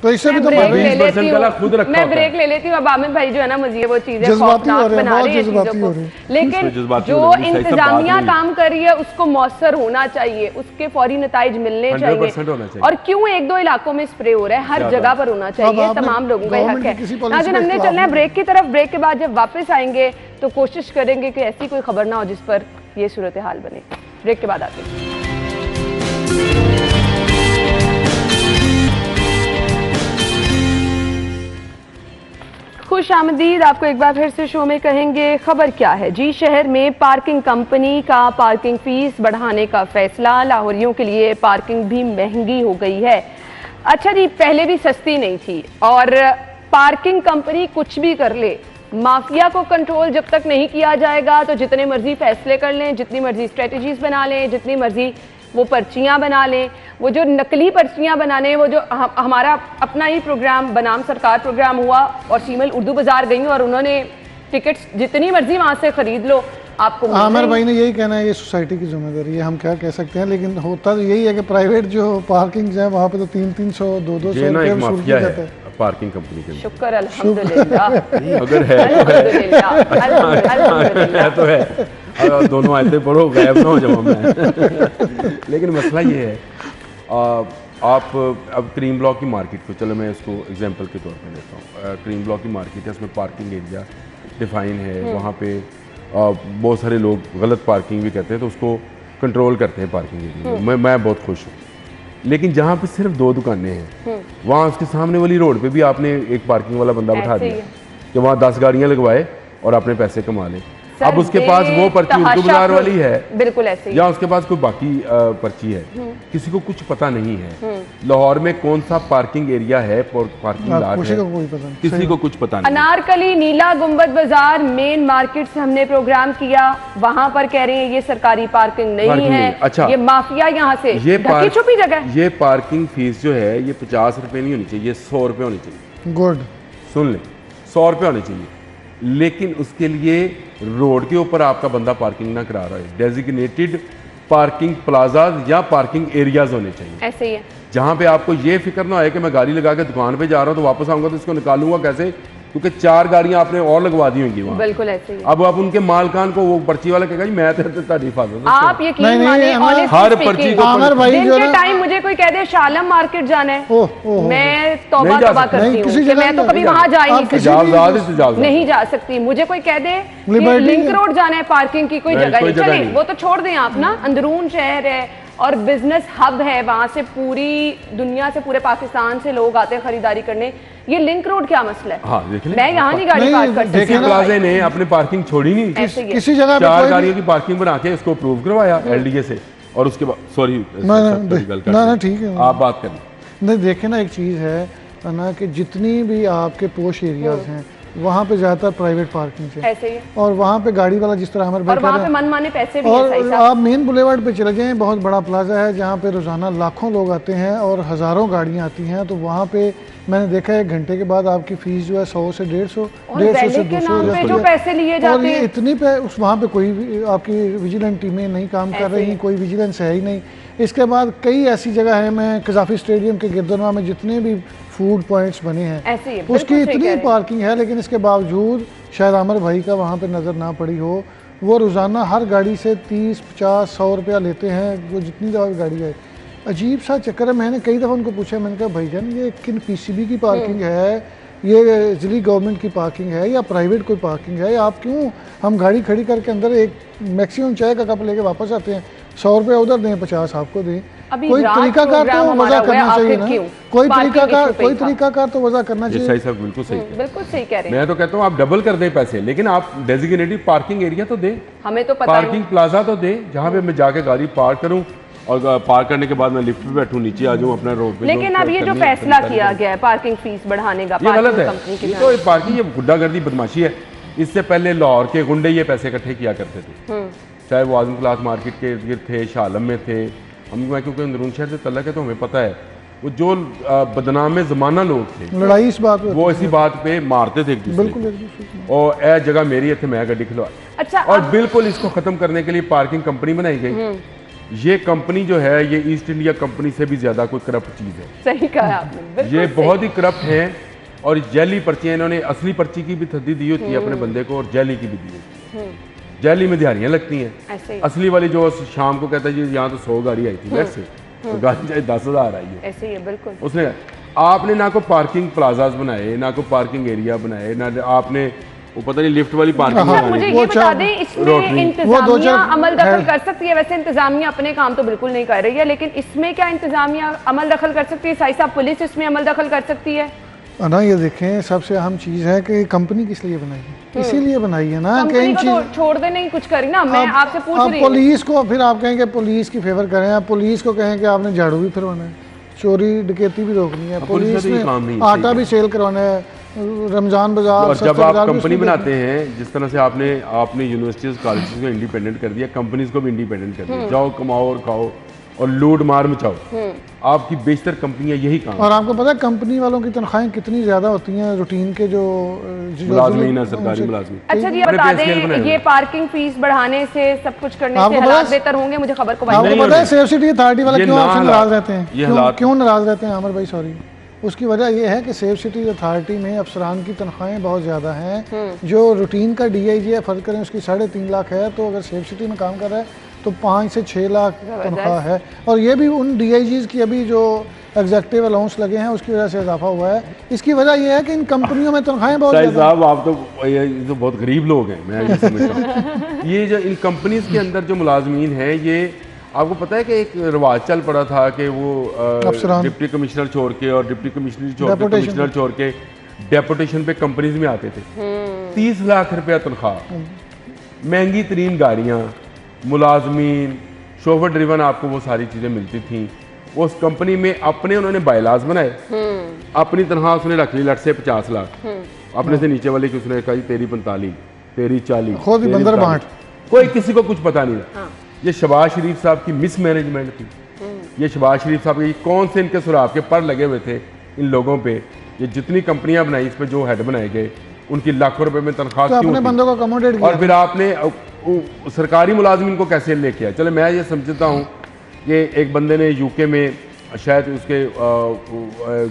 तो इससे भी मैं तो ब्रेक मर रहे ले हैं। लेती 20% वाला खुद हूँ, रखा मैं होता ब्रेक है। ले लेती हूँ। अब आमिर भाई जो है ना मुझे वो चीजें जज्बाती खौफनाक हो रहे हैं, बना बहुत रही है जज्बाती चीजों हो को। रहे हैं। लेकिन इसमें जज्बाती जो हो रही है, सही से बात इंतजामिया नहीं है। काम कर रही है उसको मौसर होना चाहिए, उसके फौरी नताइज मिलने 100% होना चाहिए। चाहिए। और क्यों एक दो इलाकों में स्प्रे हो रहा है, हर क्या जगह बात। पर होना चाहिए, आपने तमाम लोगों का गवर्नमेंट हक की है। किसी पॉलिसी नाज़रीन, के हमने खिलाफ चलना है नहीं। ब्रेक की तरफ। ब्रेक के बाद जब वापस आएंगे तो कोशिश करेंगे कि ऐसी कोई खबर ना हो जिस पर ये सूरत हाल बने। ब्रेक के बाद आते हैं। खुश आमदीद, आपको एक बार फिर से शो में कहेंगे। खबर क्या है जी? शहर में पार्किंग कंपनी का पार्किंग फीस बढ़ाने का फैसला। लाहौरियों के लिए पार्किंग भी महंगी हो गई है। अच्छा जी, पहले भी सस्ती नहीं थी, और पार्किंग कंपनी कुछ भी कर ले, माफिया को कंट्रोल जब तक नहीं किया जाएगा तो जितने मर्जी फैसले कर लें, जितनी मर्जी स्ट्रेटजीज बना लें, जितनी मर्जी वो पर्चियां बना लें, वो जो नकली पर्चियां बनाने, वो जो हमारा अपना ही प्रोग्राम बनाम सरकार प्रोग्राम हुआ और सीमल उर्दू बाजार गई और उन्होंने टिकट्स जितनी मर्जी वहां से खरीद लो, आपको मिल आमिर जाएंगी। भाई ने यही कहना है, ये सोसाइटी की जिम्मेदारी है, हम क्या कह सकते हैं। लेकिन होता तो यही है कि प्राइवेट जो पार्किंग है वहाँ पे तो 300-300 200 ये ना रुपये एक वसूल माफिया किया है जाता है। पार्किंग कंपनी के अंदर। शुक्र अल्हम्दुलिल्लाह। अगर है अल्हम्दुलिल्लाह, अल्हम्दुलिल्लाह। है तो है। और दोनों आयतें पढ़ो, गायब ना हो जाऊँ मैं। लेकिन मसला ये है, आप अब क्रीम ब्लॉक की मार्केट को, चलो मैं इसको एग्जांपल के तौर पे लेता हूँ। क्रीम ब्लॉक की मार्केट है, उसमें पार्किंग एरिया डिफाइन है, वहाँ पे बहुत सारे लोग गलत पार्किंग भी करते हैं, तो उसको कंट्रोल करते हैं पार्किंग एरिया में। मैं बहुत खुश हूँ। लेकिन जहाँ पे सिर्फ 2 दुकानें हैं, वहाँ उसके सामने वाली रोड पे भी आपने एक पार्किंग वाला बंदा बैठा ऐसे ही दिया है। कि वहाँ 10 गाड़ियाँ लगवाए और अपने पैसे कमा ले। सर, अब उसके पास वो पर्ची उर्दू तहाशा बाजार वाली है, बिल्कुल ऐसे ही। या उसके पास कोई बाकी पर्ची है, किसी को कुछ पता नहीं है लाहौर में कौन सा पार्किंग एरिया है, पार्किंग लॉट किसी है, को कोई पता नहीं। किसी को कुछ पता नहीं। अनारकली नीला गुंबद बाजार मेन मार्केट से हमने प्रोग्राम किया, वहां पर कह रहे हैं ये सरकारी पार्किंग नहीं पार्किंग है। नहीं। अच्छा, ये माफिया यहाँ से ये ढकी छुपी जगह है। ये पार्किंग फीस जो है ये 50 रुपए नहीं होनी चाहिए, ये 100 रुपए होनी चाहिए। गुड। सुन लें, 100 रुपये होने चाहिए। लेकिन उसके लिए रोड के ऊपर आपका बंदा पार्किंग ना करा रहा है, डेजिग्नेटेड पार्किंग प्लाजाज या पार्किंग एरियाज होने चाहिए, ऐसे ही है। जहाँ पे आपको ये फिक्र ना हो कि मैं गाड़ी लगा के दुकान पे जा रहा हूँ तो वापस आऊँगा तो इसको निकालूंगा कैसे, क्योंकि 4 गाड़ियाँ आपने और लगवा दी होंगी वहाँ। बिल्कुल ऐसे ही है। अब आप उनके मालकान को, वो पर्ची वाला कहेगा जी मैं तो हिफाजत। आप यकीन नहीं, माने, हमारा- honestly हर speaking, पर्ची को आमिर भाई दिन जो के ना- टाइम मुझे कोई कह दे शालम मार्केट जाना है, ओह, मैं तौबा नहीं जा तौबा सकते। करती नहीं, हूँ किसी कि जगह मैं तो नहीं कभी जा वहां जा ही आप नहीं किसी सकती, जावजाद से जावजाद। नहीं जा सकती। मुझे कोई कह दे कि लिबर्टी लिंक है। रोड जाना है, पार्किंग की कोई नहीं, जगह कोई नहीं, जगह चले नहीं। वो तो छोड़ दें आप ना। अंदरून शहर है और बिजनेस हब है, वहां से पूरी दुनिया से, पूरे पाकिस्तान से लोग आते हैं खरीदारी करने। ये लिंक रोड क्या मसला है? हाँ, देख लें। मैं यहाँ नहीं गाड़ी नहीं, पार्क कर देखें सकती। ना, प्लाजे ने अपने पार्किंग छोड़ी नहीं, ऐसे ही है। किसी जगह पे 4 कोई भी- गाड़ियों की पार्किंग बना के उसको अप्रूव करवाया LDA से, और उसके बाद सॉरी ना, ठीक है। आप बात करें। नहीं, देखे ना, एक चीज़ है ना कि जितनी भी आपके पोश एरियाज हैं वहाँ पे ज़्यादातर प्राइवेट पार्किंग है, ऐसे ही है। और वहाँ पे गाड़ी वाला जिस तरह हमारे और बैठा वहाँ पे है। मनमाने पैसे भी हैं, सही और साहब। आप मेन बुलेवार्ड पे चले जाएं, बहुत बड़ा प्लाजा है जहाँ पे रोज़ाना लाखों लोग आते हैं और हज़ारों गाड़ियाँ आती हैं। तो वहाँ पे मैंने देखा है 1 घंटे के बाद आपकी फ़ीस जो है 100 से 150, और 150 से वैले के 200 नाम हो पे जाती जो है। पैसे लिए और जाते ये हैं, इतनी पे उस वहाँ पे कोई भी आपकी विजिलेंट टीमें नहीं काम कर ऐसे रही, ही। कोई विजिलेंस है ही नहीं। इसके बाद कई ऐसी जगह है, मैं कजाफी स्टेडियम के गिरदनवा में जितने भी फूड पॉइंट्स बने हैं ऐसे ही है, उसकी बिल्कुल सही कह इतनी रहे हैं। पार्किंग है, लेकिन इसके बावजूद शायद आमिर भाई का वहाँ पे नज़र ना पड़ी हो, वो रोज़ाना हर गाड़ी से 30, 50, 100 रुपया लेते हैं, वो जितनी दफ़ा गाड़ी है। अजीब सा चक्कर है। मैंने कई दफ़ा उनको पूछा, मैंने कहा भाईजान ये किन PCB की पार्किंग है, ये जिली गवर्नमेंट की पार्किंग है या प्राइवेट कोई पार्किंग है, या आप क्यों हम गाड़ी खड़ी करके अंदर एक मैक्सिमम चाय का कप लेके वापस आते हैं, 100 रुपया उधर दें, 50 आपको दें। अभी कोई रात तरीकाकार प्रोग्राम तो हमारा वजह हुआ है, करना चाहिए आखिर ना, क्यों? कोई पार्किंग तरीकाकार इशू पे कोई ही था। तरीकाकार तो वजह करना ये चाहिए। सही साहब बिल्कुल सही है। बिल्कुल सही कह रहे हैं। मैं तो कहता हूँ आप डबल कर दें पैसे, लेकिन आप डेजिग्नेटेड पार्किंग एरिया तो दें, हमें तो पता ही पार्किंग प्लाजा तो दें, जहाँ पे मैं जाके गाड़ी पार्क करूँ और पार्क करने के बाद मैं लिफ्ट पे बैठूँ, नीचे आ जाऊँ अपना रोड पे। लेकिन अब ये जो फैसला किया गया है पार्किंग फीस बढ़ाने का, ये गलत पार्किंग है। कंपनी के ये नाम। तो पार्किंग, ये गुंडागर्दी बदमाशी है। इससे पहले लाहौर के गुंडे ये पैसे इकट्ठे किया करते थे, चाहे वो आजम क्लास मार्केट के इर्द गिर्द थे, शालम में थे। हम मैं क्योंकि अंदरून शहर से तल्लक है तो हमें पता है वो जो बदनाम ज़माना लोग थे, लड़ाई इस बात पे, वो इसी बात पे मारते थे एक दूसरे बिल्कुल को। और ए जगह मेरी है मैं गड्डी खिलवा। अच्छा, और बिल्कुल इसको ख़त्म करने के लिए पार्किंग कंपनी बनाई गई। ये कंपनी जो है ये ईस्ट इंडिया कंपनी से भी ज़्यादा कोई करप्ट चीज़ है। सही कहा आपने, ये बहुत ही करप्ट हैं। और जैली पर्चियाँ इन्होंने असली पर्ची की भी थद्दी दी होती है अपने बंदे को, और जैली की भी दी होती है। जैली में दिहाड़ियाँ लगती हैं, असली वाली जो शाम को कहता है जी यहाँ तो 100 गाड़ी आई थी वैसे, तो गाड़ी चाहे 10,000 आई है, ऐसे ही है बिल्कुल। उसने आपने ना कोई पार्किंग प्लाजाज बनाए, ना कोई पार्किंग एरिया बनाए, ना आपने वो पता नहीं लिफ्ट वाली पार्किंग अच्छा, मुझे ये बता दें इसमें इंतजामिया अमल दखल कर सकती है? वैसे इंतजामिया अपने काम तो बिल्कुल नहीं कर रही है, लेकिन इसमें क्या इंतजामिया अमल दखल कर सकती है? साई साहब, पुलिस इसमें अमल दखल कर सकती है? ना ये देखें, सबसे अहम चीज़ है कि कंपनी किस लिए बनाई है, इसीलिए बनाई है ना कि इन तो छोड़ दे नहीं कुछ करी ना। मैं आपसे पूछ रही हूं, पुलिस को फिर आप कहें कि पुलिस की फेवर करें, आप पुलिस को कहें कि आपने झाड़ू भी फिरवाना है, चोरी डकैती भी रोकनी है, पुलिस ने आटा भी सेल करवाना है, रमजान बाजार। और जब आप कंपनी बनाते हैं, जिस तरह से आपने यूनिवर्सिटीज कॉलेजेस को इंडिपेंडेंट कर दिया, कंपनीज को भी इंडिपेंडेंट कर दिया, जाओ कमाओ और खाओ और लूट मार मचाओ, आपकी बेशतर कंपनियां यही काम। और आपको पता है कंपनी वालों की तनख्वाहें कितनी ज्यादा होती हैं रूटीन के जो मुलाजमीन है, सरकारी मुलाजमीन। अच्छा ये बता दें, ये पार्किंग फीस बढ़ाने से, सब कुछ करने से हालात बेहतर होंगे? मुझे खबर को आपको पता है सेफ सिटी अथॉरिटी वाले क्यों आपसे नाराज रहते हैं? क्यों नाराज रहते हैं आमिर भाई? सॉरी, उसकी वजह यह है कि सेफ सिटी अथॉरिटी में अफसरान की तनख्वाहें बहुत ज़्यादा हैं। जो रूटीन का DIG है, फ़र्ज करें उसकी 3.5 लाख है, तो अगर सेफ सिटी में काम कर रहा है तो 5 से 6 लाख तनख्वाह है। और ये भी उन DIGs की अभी जो एग्जेक्टिव अलाउंस लगे हैं उसकी वजह से इजाफा हुआ है। इसकी वजह यह है कि इन कंपनियों में तनख्वाहें बहुत ज़्यादा। साहब आप तो बहुत गरीब लोग हैं, मैं ये समझता हूँ। ये जो इन कंपनीज के अंदर जो मुलाजमीन हैं, ये आपको पता है कि एक रिवाज चल पड़ा था कि वो डिप्टी कमिश्नर छोड़ के और डिप्टी कमिश्नर छोड़ के कमिश्नर छोड़ के डेपुटेशन पे कंपनीज में आते थे। 30 लाख रुपया तनख्वाह, महंगी तरीन गाड़ियाँ, मुलाजमीन, शोफर ड्रिवन, आपको वो सारी चीज़ें मिलती थी। उस कंपनी में अपने उन्होंने बायलाज बनाए, अपनी तनख्वाह उसने रख ली लट से 50 लाख, अपने से नीचे वाले की उसने कहा तेरी 45, तेरी 40, खुद ही बंदर बांट, कोई किसी को कुछ पता नहीं था। ये शहबाज शरीफ साहब की मिस मैनेजमेंट थी। ये शहबाज शरीफ साहब की कौन से इनके सुराख के पर लगे हुए थे इन लोगों पे। ये जितनी कंपनियां बनाई, इस पे जो हेड बनाए गए, उनकी लाखों रुपए में तनख्वाह तो अपने बंदों को अकोमोडेट किया। और फिर आपने सरकारी मुलाजिमिन को कैसे लेके आया? चलो मैं ये समझता हूँ कि एक बंदे ने UK में शायद उसके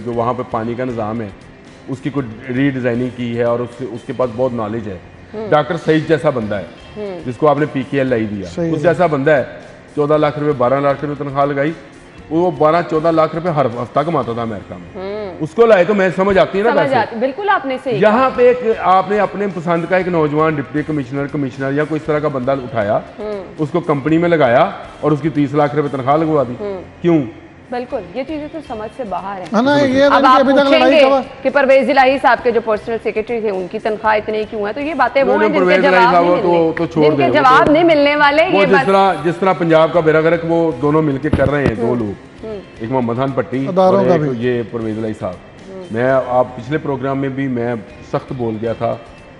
जो वहाँ पे पानी का निज़ाम है उसकी कोई रीडिज़ाइनिंग की है और उसके पास बहुत नॉलेज है। डॉक्टर सईद जैसा बंदा है जिसको आपने PKLI दिया, उस जैसा बंदा है, 14 लाख रुपए 12 लाख रुपए तनख्वाह लगाई, वो 12-14 लाख रुपए हर हफ्ता कमाता था अमेरिका में। उसको लाए तो मैं समझ आती है ना पैसे। बिल्कुल आपने सही। यहाँ पे आपने अपने पसंद का एक नौजवान डिप्टी कमिश्नर या कोई इस तरह का बंदा उठाया, उसको कंपनी में लगाया और उसकी 30 लाख रुपए तनख्वाह लगवा दी। क्यों? बिल्कुल, ये चीजें तो समझ से बाहर है ना। ये अब आप पूछेंगे कि परवेज इलाही साहब के जो पर्सनल सेक्रेटरी थे उनकी तनख्वाह इतनी क्यों है, तो ये बातें वो हैं जिनके जवाब नहीं मिलने वाले। ये जिस तरह पंजाब का बेरागरक वो दोनों मिलकर कर रहे हैं, दो लोग, एक मोहम्मद खान पट्टी और एक ये परवेज इलाही साहब। मैं आप पिछले प्रोग्राम में भी मैं सख्त बोल गया था,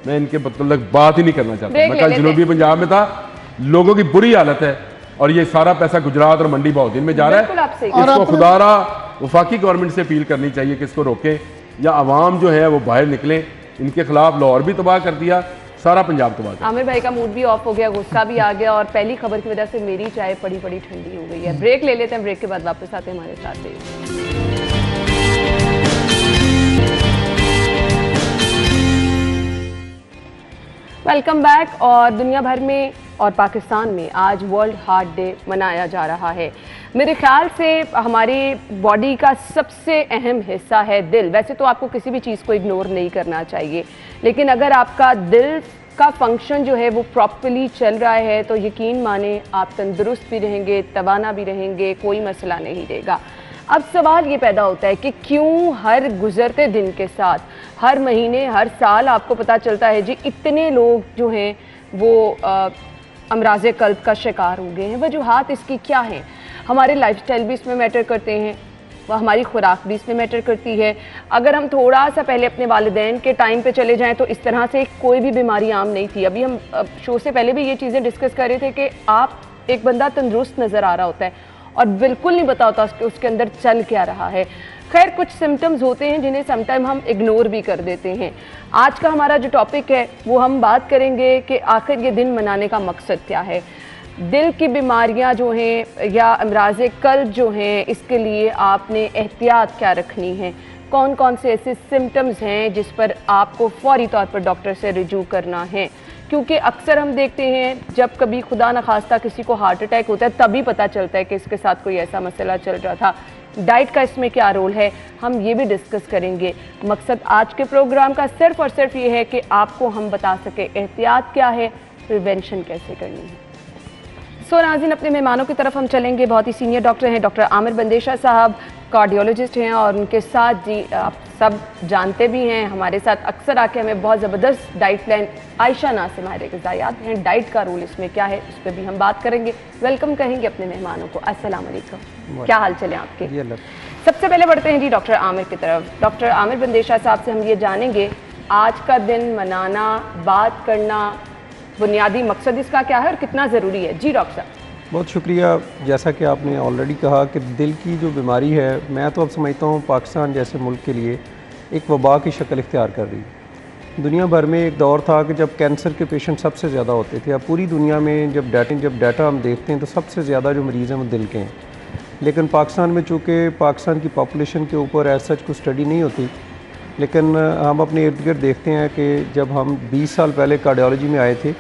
मैं इनके मतलब बात ही नहीं करना चाहता। मैं कल जनूबी पंजाब में था, लोगों की बुरी हालत है और ये सारा पैसा गुजरात और मंडी बहुद्दीन में जा रहा है। इसको खुदारा वफाकी गवर्नमेंट से अपील करनी चाहिए कि इसको रोकें या आवाम जो है वो बाहर निकलें। इनके खिलाफ लाहौर भी तबाह कर दिया, सारा पंजाब तबाह कर दिया। आमिर भाई का मूड भी ऑफ हो गया, गुस्सा भी आ गया और पहली खबर की वजह से मेरी चाय पड़ी ठंडी हो गई है। ब्रेक ले लेते हैं, ब्रेक के बाद वापस आते हैं हमारे साथ। Welcome back. और दुनिया भर में और पाकिस्तान में आज वर्ल्ड हार्ट डे मनाया जा रहा है। मेरे ख्याल से हमारी बॉडी का सबसे अहम हिस्सा है दिल। वैसे तो आपको किसी भी चीज़ को इग्नोर नहीं करना चाहिए, लेकिन अगर आपका दिल का फंक्शन जो है वो प्रॉपर्ली चल रहा है तो यकीन माने आप तंदुरुस्त भी रहेंगे, तवाना भी रहेंगे, कोई मसला नहीं रहेगा। अब सवाल ये पैदा होता है कि क्यों हर गुजरते दिन के साथ, हर महीने, हर साल आपको पता चलता है जी इतने लोग जो हैं वो अमराज़े कल्ब का शिकार हो गए हैं। वजूहात इसकी क्या हैं? हमारे लाइफस्टाइल भी इसमें मैटर करते हैं, हमारी खुराक भी इसमें मैटर करती है। अगर हम थोड़ा सा पहले अपने वालिदैन के टाइम पे चले जाएं तो इस तरह से कोई भी बीमारी आम नहीं थी। अभी हम शो से पहले भी ये चीज़ें डिस्कस कर रहे थे कि आप एक बंदा तंदुरुस्त नज़र आ रहा होता है और बिल्कुल नहीं पता होता उसके अंदर चल क्या रहा है। खैर, कुछ सिम्टम्स होते हैं जिन्हें समटाइम हम इग्नोर भी कर देते हैं। आज का हमारा जो टॉपिक है वो हम बात करेंगे कि आखिर ये दिन मनाने का मकसद क्या है। दिल की बीमारियां जो हैं या अमराज़ क़ल्ब जो हैं, इसके लिए आपने एहतियात क्या रखनी है, कौन कौन से ऐसे सिम्टम्स हैं जिस पर आपको फौरी तौर पर डॉक्टर से रिजू करना है। क्योंकि अक्सर हम देखते हैं जब कभी खुदा न खास्ता किसी को हार्ट अटैक होता है तभी पता चलता है कि इसके साथ कोई ऐसा मसला चल रहा था। डाइट का इसमें क्या रोल है, हम ये भी डिस्कस करेंगे। मकसद आज के प्रोग्राम का सिर्फ और सिर्फ ये है कि आपको हम बता सके एहतियात क्या है, प्रिवेंशन कैसे करनी है। सो नाज़रीन, अपने मेहमानों की तरफ हम चलेंगे। बहुत ही सीनियर डॉक्टर हैं, डॉक्टर आमिर बंदेशा साहब, कार्डियोलॉजिस्ट हैं, और उनके साथ जी आप सब जानते भी हैं हमारे साथ अक्सर आके हमें बहुत ज़बरदस्त डाइट प्लान आयशा नासिम माहिर ग़िज़ायात हैं। डाइट का रोल इसमें क्या है उस पर भी हम बात करेंगे। वेलकम कहेंगे अपने मेहमानों को। अस्सलाम वालेकुम, क्या हाल चले आपके? सबसे पहले बढ़ते हैं जी डॉक्टर आमिर की तरफ। डॉक्टर आमिर बंदेशा साहब से हम ये जानेंगे आज का दिन मनाना, बात करना, बुनियादी मकसद इसका क्या है और कितना ज़रूरी है। जी डॉक्टर साहब। बहुत शुक्रिया। जैसा कि आपने ऑलरेडी कहा कि दिल की जो बीमारी है, मैं तो अब समझता हूँ पाकिस्तान जैसे मुल्क के लिए एक वबा की शक्ल इख्तियार कर रही है। दुनिया भर में एक दौर था कि जब कैंसर के पेशेंट सबसे ज़्यादा होते थे। अब पूरी दुनिया में जब डाटा हम देखते हैं तो सबसे ज़्यादा जो मरीज़ हैं वो दिल के हैं। लेकिन पाकिस्तान में चूँकि पाकिस्तान की पॉपुलेशन के ऊपर एज सच कोई स्टडी नहीं होती, लेकिन हम अपने इर्द गिर्द देखते हैं कि जब हम 20 साल पहले कार्डियोलॉजी में आए थे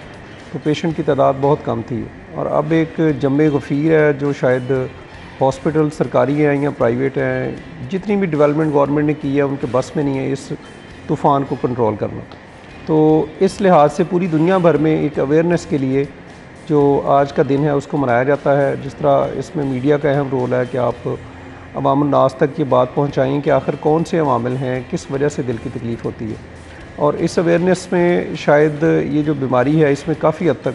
तो पेशेंट की तादाद बहुत कम थी, और अब एक जम्मे गफ़ीर है जो शायद हॉस्पिटल सरकारी हैं या प्राइवेट हैं, जितनी भी डेवलपमेंट गवर्नमेंट ने की है उनके बस में नहीं है इस तूफ़ान को कंट्रोल करना। तो इस लिहाज से पूरी दुनिया भर में एक अवेयरनेस के लिए जो आज का दिन है उसको मनाया जाता है। जिस तरह इसमें मीडिया का अहम रोल है कि आप अवाम नास तक ये बात पहुँचाएँ कि आखिर कौन से अवामिल हैं, किस वजह से दिल की तकलीफ़ होती है। और इस अवेयरनेस में शायद ये जो बीमारी है इसमें काफ़ी हद तक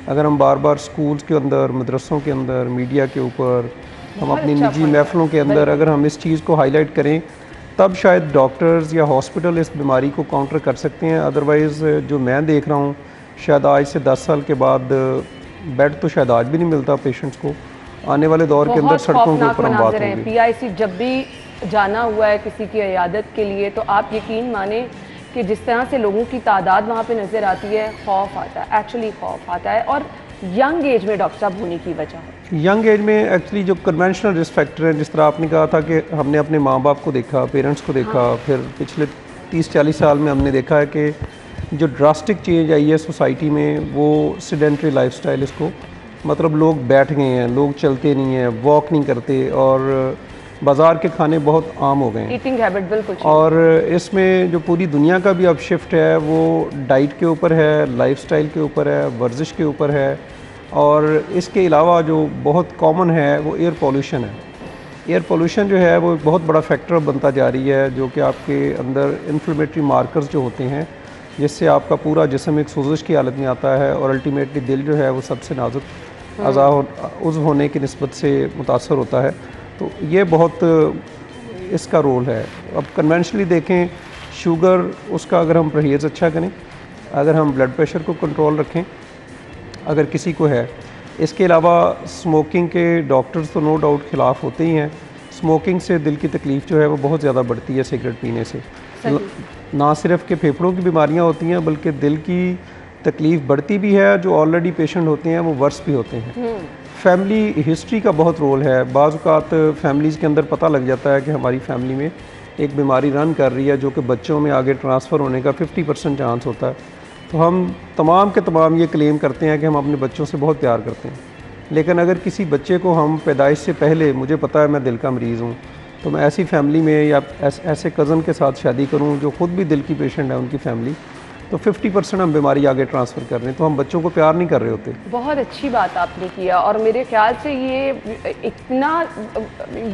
अगर हम बार बार स्कूल्स के अंदर, मदरसों के अंदर, मीडिया के ऊपर, हम अपनी निजी महफिलों के अंदर अगर हम इस चीज़ को हाईलाइट करें तब शायद डॉक्टर्स या हॉस्पिटल इस बीमारी को काउंटर कर सकते हैं। अदरवाइज़ जो मैं देख रहा हूँ शायद आज से 10 साल के बाद बेड तो शायद आज भी नहीं मिलता पेशेंट्स को। आने वाले दौर के अंदर सड़कों के ऊपर हम बात होंगे। PIC जब भी जाना हुआ है किसी की इयादत के लिए तो आप यकीन माने कि जिस तरह से लोगों की तादाद वहाँ पे नज़र आती है, खौफ आता है, एक्चुअली खौफ आता है। और यंग एज में डॉक्टर साहब होने की वजह है, यंग एज में एक्चुअली जो कन्वेंशनल रिस्क फैक्टर हैं, जिस तरह आपने कहा था कि हमने अपने माँ बाप को देखा, पेरेंट्स को देखा, हाँ। फिर पिछले 30-40 साल में हमने देखा है कि जो ड्रास्टिक चेंज आई है सोसाइटी में वो सेडेंटरी लाइफस्टाइल, इसको मतलब लोग बैठ गए हैं, लोग चलते नहीं हैं, वॉक नहीं करते, और बाज़ार के खाने बहुत आम हो गए हैं, ईटिंग हैबिट बिल्कुल। और इसमें जो पूरी दुनिया का भी अब शिफ्ट है वो डाइट के ऊपर है, लाइफस्टाइल के ऊपर है, वर्जिश के ऊपर है, और इसके अलावा जो बहुत कॉमन है वो एयर पोल्यूशन है। एयर पोल्यूशन जो है वो एक बहुत बड़ा फैक्टर बनता जा रही है, जो कि आपके अंदर इन्फ्लेमेटरी मार्कर्स जो होते हैं जिससे आपका पूरा जिस्म एक सोजिश की हालत में आता है, और अल्टीमेटली दिल जो है वो सबसे नाजुक अज़ा उज़्व होने की निस्बत से मुतासर होता है। तो ये बहुत इसका रोल है। अब कन्वेंशनली देखें, शुगर उसका अगर हम परहेज़ अच्छा करें, अगर हम ब्लड प्रेशर को कंट्रोल रखें अगर किसी को है, इसके अलावा स्मोकिंग के डॉक्टर्स तो नो डाउट ख़िलाफ़ होते ही हैं। स्मोकिंग से दिल की तकलीफ़ जो है वो बहुत ज़्यादा बढ़ती है सिगरेट पीने से। ना सिर्फ के फेफड़ों की बीमारियां होती हैं बल्कि दिल की तकलीफ़ बढ़ती भी है। जो ऑलरेडी पेशेंट होते हैं वो वर्स भी होते हैं। फैमिली हिस्ट्री का बहुत रोल है। बाज़ औक़ात फैमिलीज़ के अंदर पता लग जाता है कि हमारी फैमिली में एक बीमारी रन कर रही है जो कि बच्चों में आगे ट्रांसफ़र होने का 50% चांस होता है। तो हम तमाम के तमाम ये क्लेम करते हैं कि हम अपने बच्चों से बहुत प्यार करते हैं, लेकिन अगर किसी बच्चे को हम पैदाइश से पहले, मुझे पता है मैं दिल का मरीज़ हूँ, तो मैं ऐसी फैमिली में या ऐसे कज़न के साथ शादी करूँ जो ख़ुद भी दिल की पेशेंट है उनकी फैमिली, तो 50% हम बीमारी आगे ट्रांसफ़र कर रहे हैं। तो हम बच्चों को प्यार नहीं कर रहे होते। बहुत अच्छी बात आपने किया, और मेरे ख्याल से ये इतना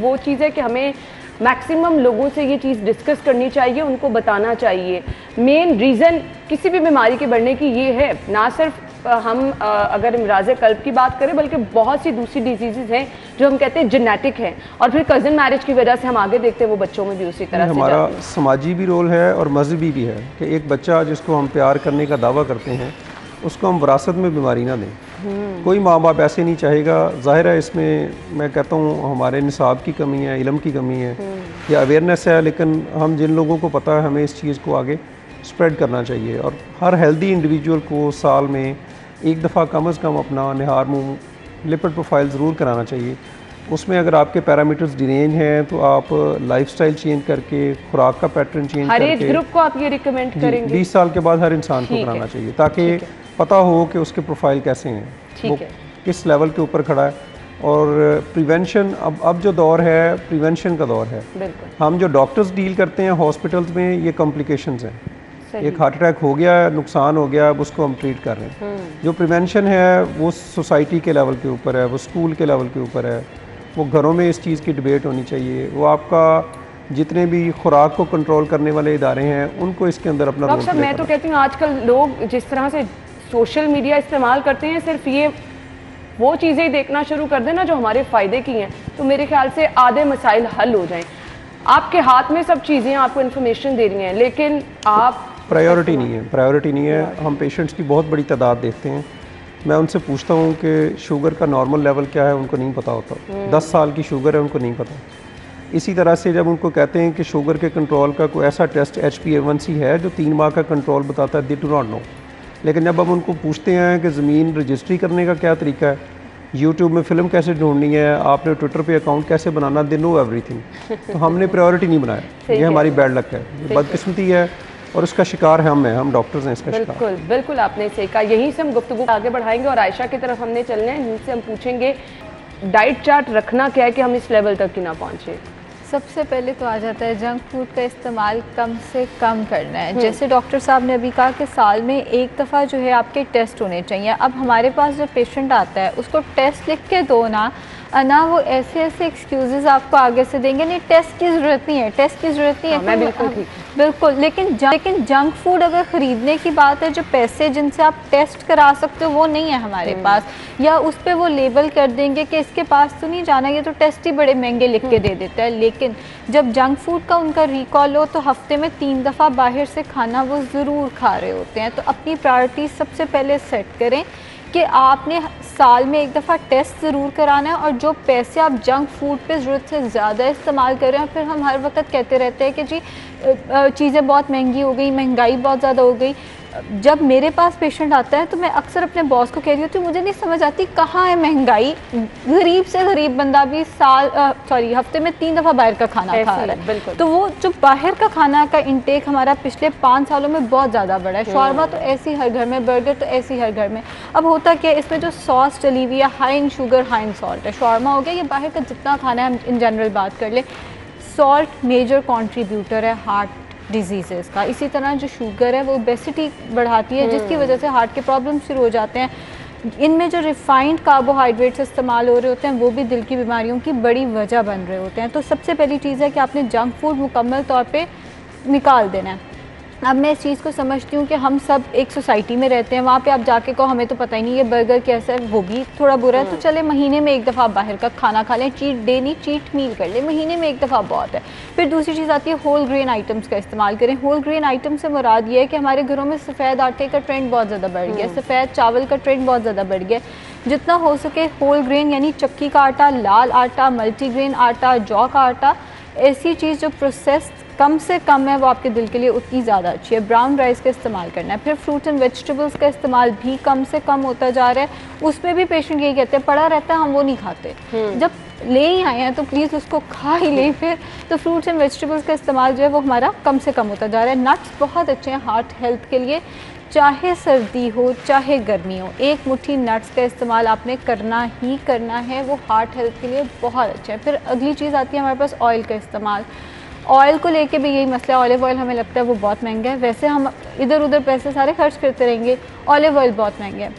वो चीज़ है कि हमें मैक्सिमम लोगों से ये चीज़ डिस्कस करनी चाहिए, उनको बताना चाहिए। मेन रीज़न किसी भी बीमारी के बढ़ने की ये है, ना सिर्फ हम अगर अमराज़ क़ल्ब की बात करें बल्कि बहुत सी दूसरी डिजीज़ हैं जो हम कहते हैं जेनेटिक हैं, और फिर कज़न मैरिज की वजह से हम आगे देखते हैं वो बच्चों में भी उसी तरह से हमारा समाजी भी रोल है और मजहबी भी है कि एक बच्चा जिसको हम प्यार करने का दावा करते हैं उसको हम विरासत में बीमारी ना दें। कोई माँ बाप ऐसे नहीं चाहेगा। ज़ाहिर है इसमें मैं कहता हूँ हमारे निसाब की कमी है, इल्म की कमी है या अवेयरनेस है, लेकिन हम जिन लोगों को पता है हमें इस चीज़ को आगे स्प्रेड करना चाहिए। और हर हेल्दी इंडिविजुअल को साल में एक दफ़ा कम अज़ कम अपना निहार मुँह लिपिड प्रोफाइल ज़रूर कराना चाहिए। उसमें अगर आपके पैरामीटर्स डिरेंज हैं तो आप लाइफस्टाइल चेंज करके, खुराक का पैटर्न चेंज हर करके, एज ग्रुप को आप ये रिकमेंड करेंगे? 20 साल के बाद हर इंसान को कराना चाहिए, ताकि पता हो कि उसके प्रोफाइल कैसे हैं, वो किस लेवल के ऊपर खड़ा है। और प्रिवेंशन, अब जो दौर है प्रिवेंशन का दौर है। हम जो डॉक्टर्स डील करते हैं हॉस्पिटल्स में, ये कॉम्प्लिकेशंस हैं। एक हार्ट अटैक हो गया, नुकसान हो गया, अब उसको हम ट्रीट कर रहे हैं। जो प्रिवेंशन है वो सोसाइटी के लेवल के ऊपर है, वो स्कूल के लेवल के ऊपर है, वो घरों में इस चीज़ की डिबेट होनी चाहिए। वो आपका जितने भी खुराक को कंट्रोल करने वाले इदारे हैं उनको इसके अंदर अपना रोल प्ले। मैं तो कहती हूँ आजकल लोग जिस तरह से सोशल मीडिया इस्तेमाल करते हैं, सिर्फ ये वो चीज़ें ही देखना शुरू कर देना जो हमारे फ़ायदे की हैं, तो मेरे ख्याल से आधे मसाइल हल हो जाएं। आपके हाथ में सब चीज़ें, आपको इन्फॉर्मेशन दे रही हैं, लेकिन आप प्रायोरिटी नहीं है। हम पेशेंट्स की बहुत बड़ी तादाद देखते हैं, मैं उनसे पूछता हूँ कि शुगर का नॉर्मल लेवल क्या है, उनको नहीं पता होता। 10 साल की शुगर है, उनको नहीं पता। इसी तरह से जब उनको कहते हैं कि शुगर के कंट्रोल का कोई ऐसा टेस्ट HbA1c है जो 3 माह का कंट्रोल बताता है, दे डू नॉट नो। लेकिन जब हम उनको पूछते हैं कि ज़मीन रजिस्ट्री करने का क्या तरीका है, यूट्यूब में फ़िल्म कैसे ढूंढनी है, आपने ट्विटर पे अकाउंट कैसे बनाना, दे नो एवरीथिंग। तो हमने प्रायोरिटी नहीं बनाया, ये हमारी बैड लक है, बदकिस्मती है, और उसका शिकार हम डॉक्टर्स हैं इसका शिकार। बिल्कुल आपने सही कहा। यहीं से हम गुफ्तगू आगे बढ़ाएंगे और आयशा की तरफ हमने चलना है। इनसे हम पूछेंगे डाइट चार्ट रखना क्या है कि हम इस लेवल तक ही ना पहुँचे। सबसे पहले तो आ जाता है जंक फूड का इस्तेमाल कम से कम करना है। जैसे डॉक्टर साहब ने अभी कहा कि साल में एक दफ़ा जो है आपके टेस्ट होने चाहिए। अब हमारे पास जो पेशेंट आता है उसको टेस्ट लिख के दो ना वो ऐसे एक्सक्यूजेस आपको आगे से देंगे, नहीं टेस्ट की ज़रूरत नहीं है, टेस्ट की ज़रूरत नहीं है। मैं बिल्कुल। लेकिन जंक फूड अगर ख़रीदने की बात है, जो पैसे जिनसे आप टेस्ट करा सकते हो वो नहीं है हमारे पास, या उस पर वो लेबल कर देंगे कि इसके पास तो नहीं जाना, ये तो टेस्ट ही बड़े महंगे लिख के दे देता है। लेकिन जब जंक फूड का उनका रिकॉल हो तो हफ्ते में 3 दफ़ा बाहर से खाना वो ज़रूर खा रहे होते हैं। तो अपनी प्रायोरिटी सबसे पहले सेट करें कि आपने साल में एक दफ़ा टेस्ट ज़रूर कराना है। और जो पैसे आप जंक फूड पे ज़रूरत से ज़्यादा इस्तेमाल कर रहे हैं, फिर हम हर वक्त कहते रहते हैं कि जी चीज़ें बहुत महंगी हो गई, महंगाई बहुत ज़्यादा हो गई। जब मेरे पास पेशेंट आता है तो मैं अक्सर अपने बॉस को कह रही होती हूँ, मुझे नहीं समझ आती कहाँ है महंगाई। गरीब से गरीब बंदा भी हफ्ते में 3 दफ़ा बाहर का खाना खा रहा है। तो वो जो बाहर का खाना का इंटेक हमारा पिछले 5 सालों में बहुत ज़्यादा बढ़ा है। शॉर्मा तो ऐसी हर घर में, बर्गर तो ऐसी हर घर में। अब होता क्या है, इसमें जो सॉस चली हुई है high in sugar high in salt है। शॉर्मा हो गया, ये बाहर का जितना खाना है, हम इन जनरल बात कर ले, सॉल्ट मेजर कॉन्ट्रीब्यूटर है हार्ट डिजीज़ का। इसी तरह जो शुगर है वो ओबेसिटी बढ़ाती है, जिसकी वजह से हार्ट के प्रॉब्लम शुरू हो जाते हैं। इनमें जो रिफाइंड कार्बोहाइड्रेट्स इस्तेमाल हो रहे होते हैं वो भी दिल की बीमारियों की बड़ी वजह बन रहे होते हैं। तो सबसे पहली चीज़ है कि आपने जंक फूड मुकम्मल तौर पे निकाल देना है। अब मैं इस चीज़ को समझती हूँ कि हम सब एक सोसाइटी में रहते हैं, वहाँ पे आप जाके कहो हमें तो पता ही नहीं ये बर्गर कैसा है, वो भी थोड़ा बुरा है, तो चले महीने में एक दफ़ा बाहर का खाना खा लें, चीट डे नहीं चीट मील कर लें, महीने में एक दफ़ा बहुत है। फिर दूसरी चीज़ आती है होल ग्रेन आइटम्स का इस्तेमाल करें। होल ग्रेन आइटम से मुराद ये है कि हमारे घरों में सफ़ेद आटे का ट्रेंड बहुत ज़्यादा बढ़ गया है, सफ़ेद चावल का ट्रेंड बहुत ज़्यादा बढ़ गया है। जितना हो सके होल ग्रेन यानी चक्की का आटा, लाल आटा, मल्टीग्रेन आटा, जौ का आटा, ऐसी चीज़ जो प्रोसेस कम से कम है वो आपके दिल के लिए उतनी ज़्यादा अच्छी है। ब्राउन राइस का इस्तेमाल करना है। फिर फ्रूट एंड वेजिटेबल्स का इस्तेमाल भी कम से कम होता जा रहा है। उसमें भी पेशेंट यही कहते हैं पड़ा रहता है, हम वो नहीं खाते। जब ले ही आए हैं तो प्लीज़ उसको खा ही लें। फिर तो फ्रूट्स एंड वेजिटेबल्स का इस्तेमाल जो है वो हमारा कम से कम होता जा रहा है। नट्स बहुत अच्छे हैं हार्ट हेल्थ के लिए, चाहे सर्दी हो चाहे गर्मी हो, एक मुट्ठी नट्स का इस्तेमाल आपने करना ही करना है, वो हार्ट हेल्थ के लिए बहुत अच्छा है। फिर अगली चीज़ आती है हमारे पास ऑयल का इस्तेमाल। ऑयल को लेके भी यही मसला है, ऑलिव ऑयल हमें लगता है वो बहुत महंगा है, वैसे हम इधर उधर पैसे सारे खर्च करते रहेंगे, ऑलिव ऑयल बहुत महंगा है।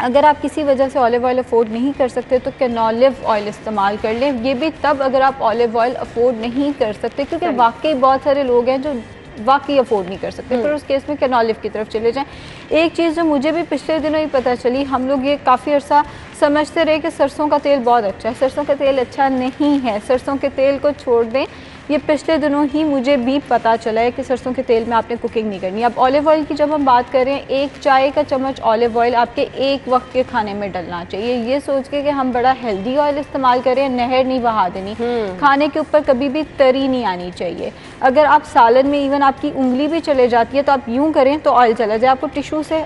अगर आप किसी वजह से ऑलिव ऑयल अफोर्ड नहीं कर सकते तो कैनोलिव ऑयल इस्तेमाल कर लें। ये भी तब अगर आप ऑलिव ऑयल अफोर्ड नहीं कर सकते, क्योंकि वाकई बहुत सारे लोग हैं जो वाकई अफोर्ड नहीं कर सकते, फिर उस केस में कैनोलिव की तरफ चले जाएं। एक चीज़ जो मुझे भी पिछले दिनों ही पता चली, हम लोग ये काफ़ी अर्सा समझते रहे कि सरसों का तेल बहुत अच्छा है, सरसों का तेल अच्छा नहीं है। सरसों के तेल को छोड़ दें, ये पिछले दिनों ही मुझे भी पता चला है कि सरसों के तेल में आपने कुकिंग नहीं करनी। अब ऑलिव ऑयल की जब हम बात करें, एक चाय का चम्मच ऑलिव ऑयल आपके एक वक्त के खाने में डलना चाहिए, ये सोच के कि हम बड़ा हेल्दी ऑयल इस्तेमाल करें, नहर नहीं बहा देनी। खाने के ऊपर कभी भी तरी नहीं आनी चाहिए। अगर आप सालन में इवन आपकी उंगली भी चले जाती है तो आप यूँ करें तो ऑयल चला जाए, आपको टिश्यू से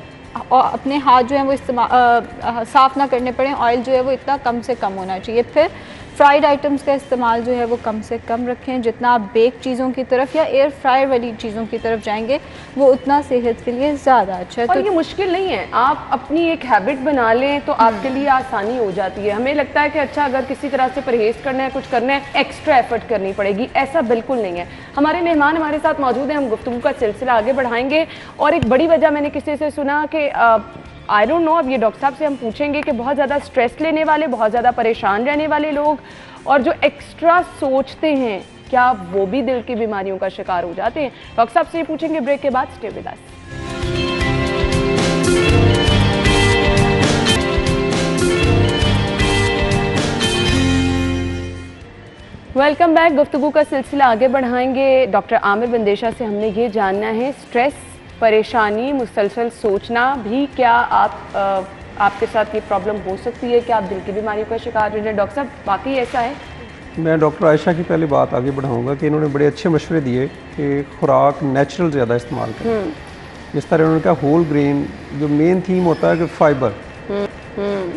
और अपने हाथ जो है वो इस्तेमाल साफ़ ना करने पड़े। ऑयल जो है वो इतना कम से कम होना चाहिए। फिर फ्राइड आइटम्स का इस्तेमाल जो है वो कम से कम रखें। जितना आप बेक चीज़ों की तरफ या एयर फ्रायर वाली चीज़ों की तरफ जाएंगे वो उतना सेहत के लिए ज़्यादा अच्छा है। और तो ये मुश्किल नहीं है, आप अपनी एक हैबिट बना लें तो आपके लिए आसानी हो जाती है। हमें लगता है कि अच्छा अगर किसी तरह से परहेज करना है, कुछ करना है, एक्स्ट्रा एफर्ट करनी पड़ेगी, ऐसा बिल्कुल नहीं है। हमारे मेहमान हमारे साथ मौजूद हैं, हम गुफ्तगू का सिलसिला आगे बढ़ाएंगे। और एक बड़ी वजह मैंने किसी से सुना कि आई डोंट नो, अब ये डॉक्टर साहब से हम पूछेंगे कि बहुत ज़्यादा स्ट्रेस लेने वाले, बहुत ज़्यादा परेशान रहने वाले लोग और जो एक्स्ट्रा सोचते हैं, क्या वो भी दिल की बीमारियों का शिकार हो जाते हैं? डॉक्टर साहब से पूछेंगे ब्रेक के बाद। Stay with us. Welcome back. गुफ्तगू का सिलसिला आगे बढ़ाएंगे। डॉक्टर आमिर बंदेशा से हमने ये जानना है, स्ट्रेस, परेशानी, मुसलसल सोचना भी क्या आपके साथ ये प्रॉब्लम हो सकती है कि आप दिल की बीमारियों का शिकार हो जाए? डॉक्टर साहब वाकई ऐसा है? मैं डॉक्टर आयशा की पहले बात आगे बढ़ाऊंगा कि इन्होंने बड़े अच्छे मशवरे दिए कि खुराक नेचुरल ज़्यादा इस्तेमाल करें। जिस तरह उन्होंने कहा होल ग्रेन, जो मेन थीम होता है कि फ़ाइबर,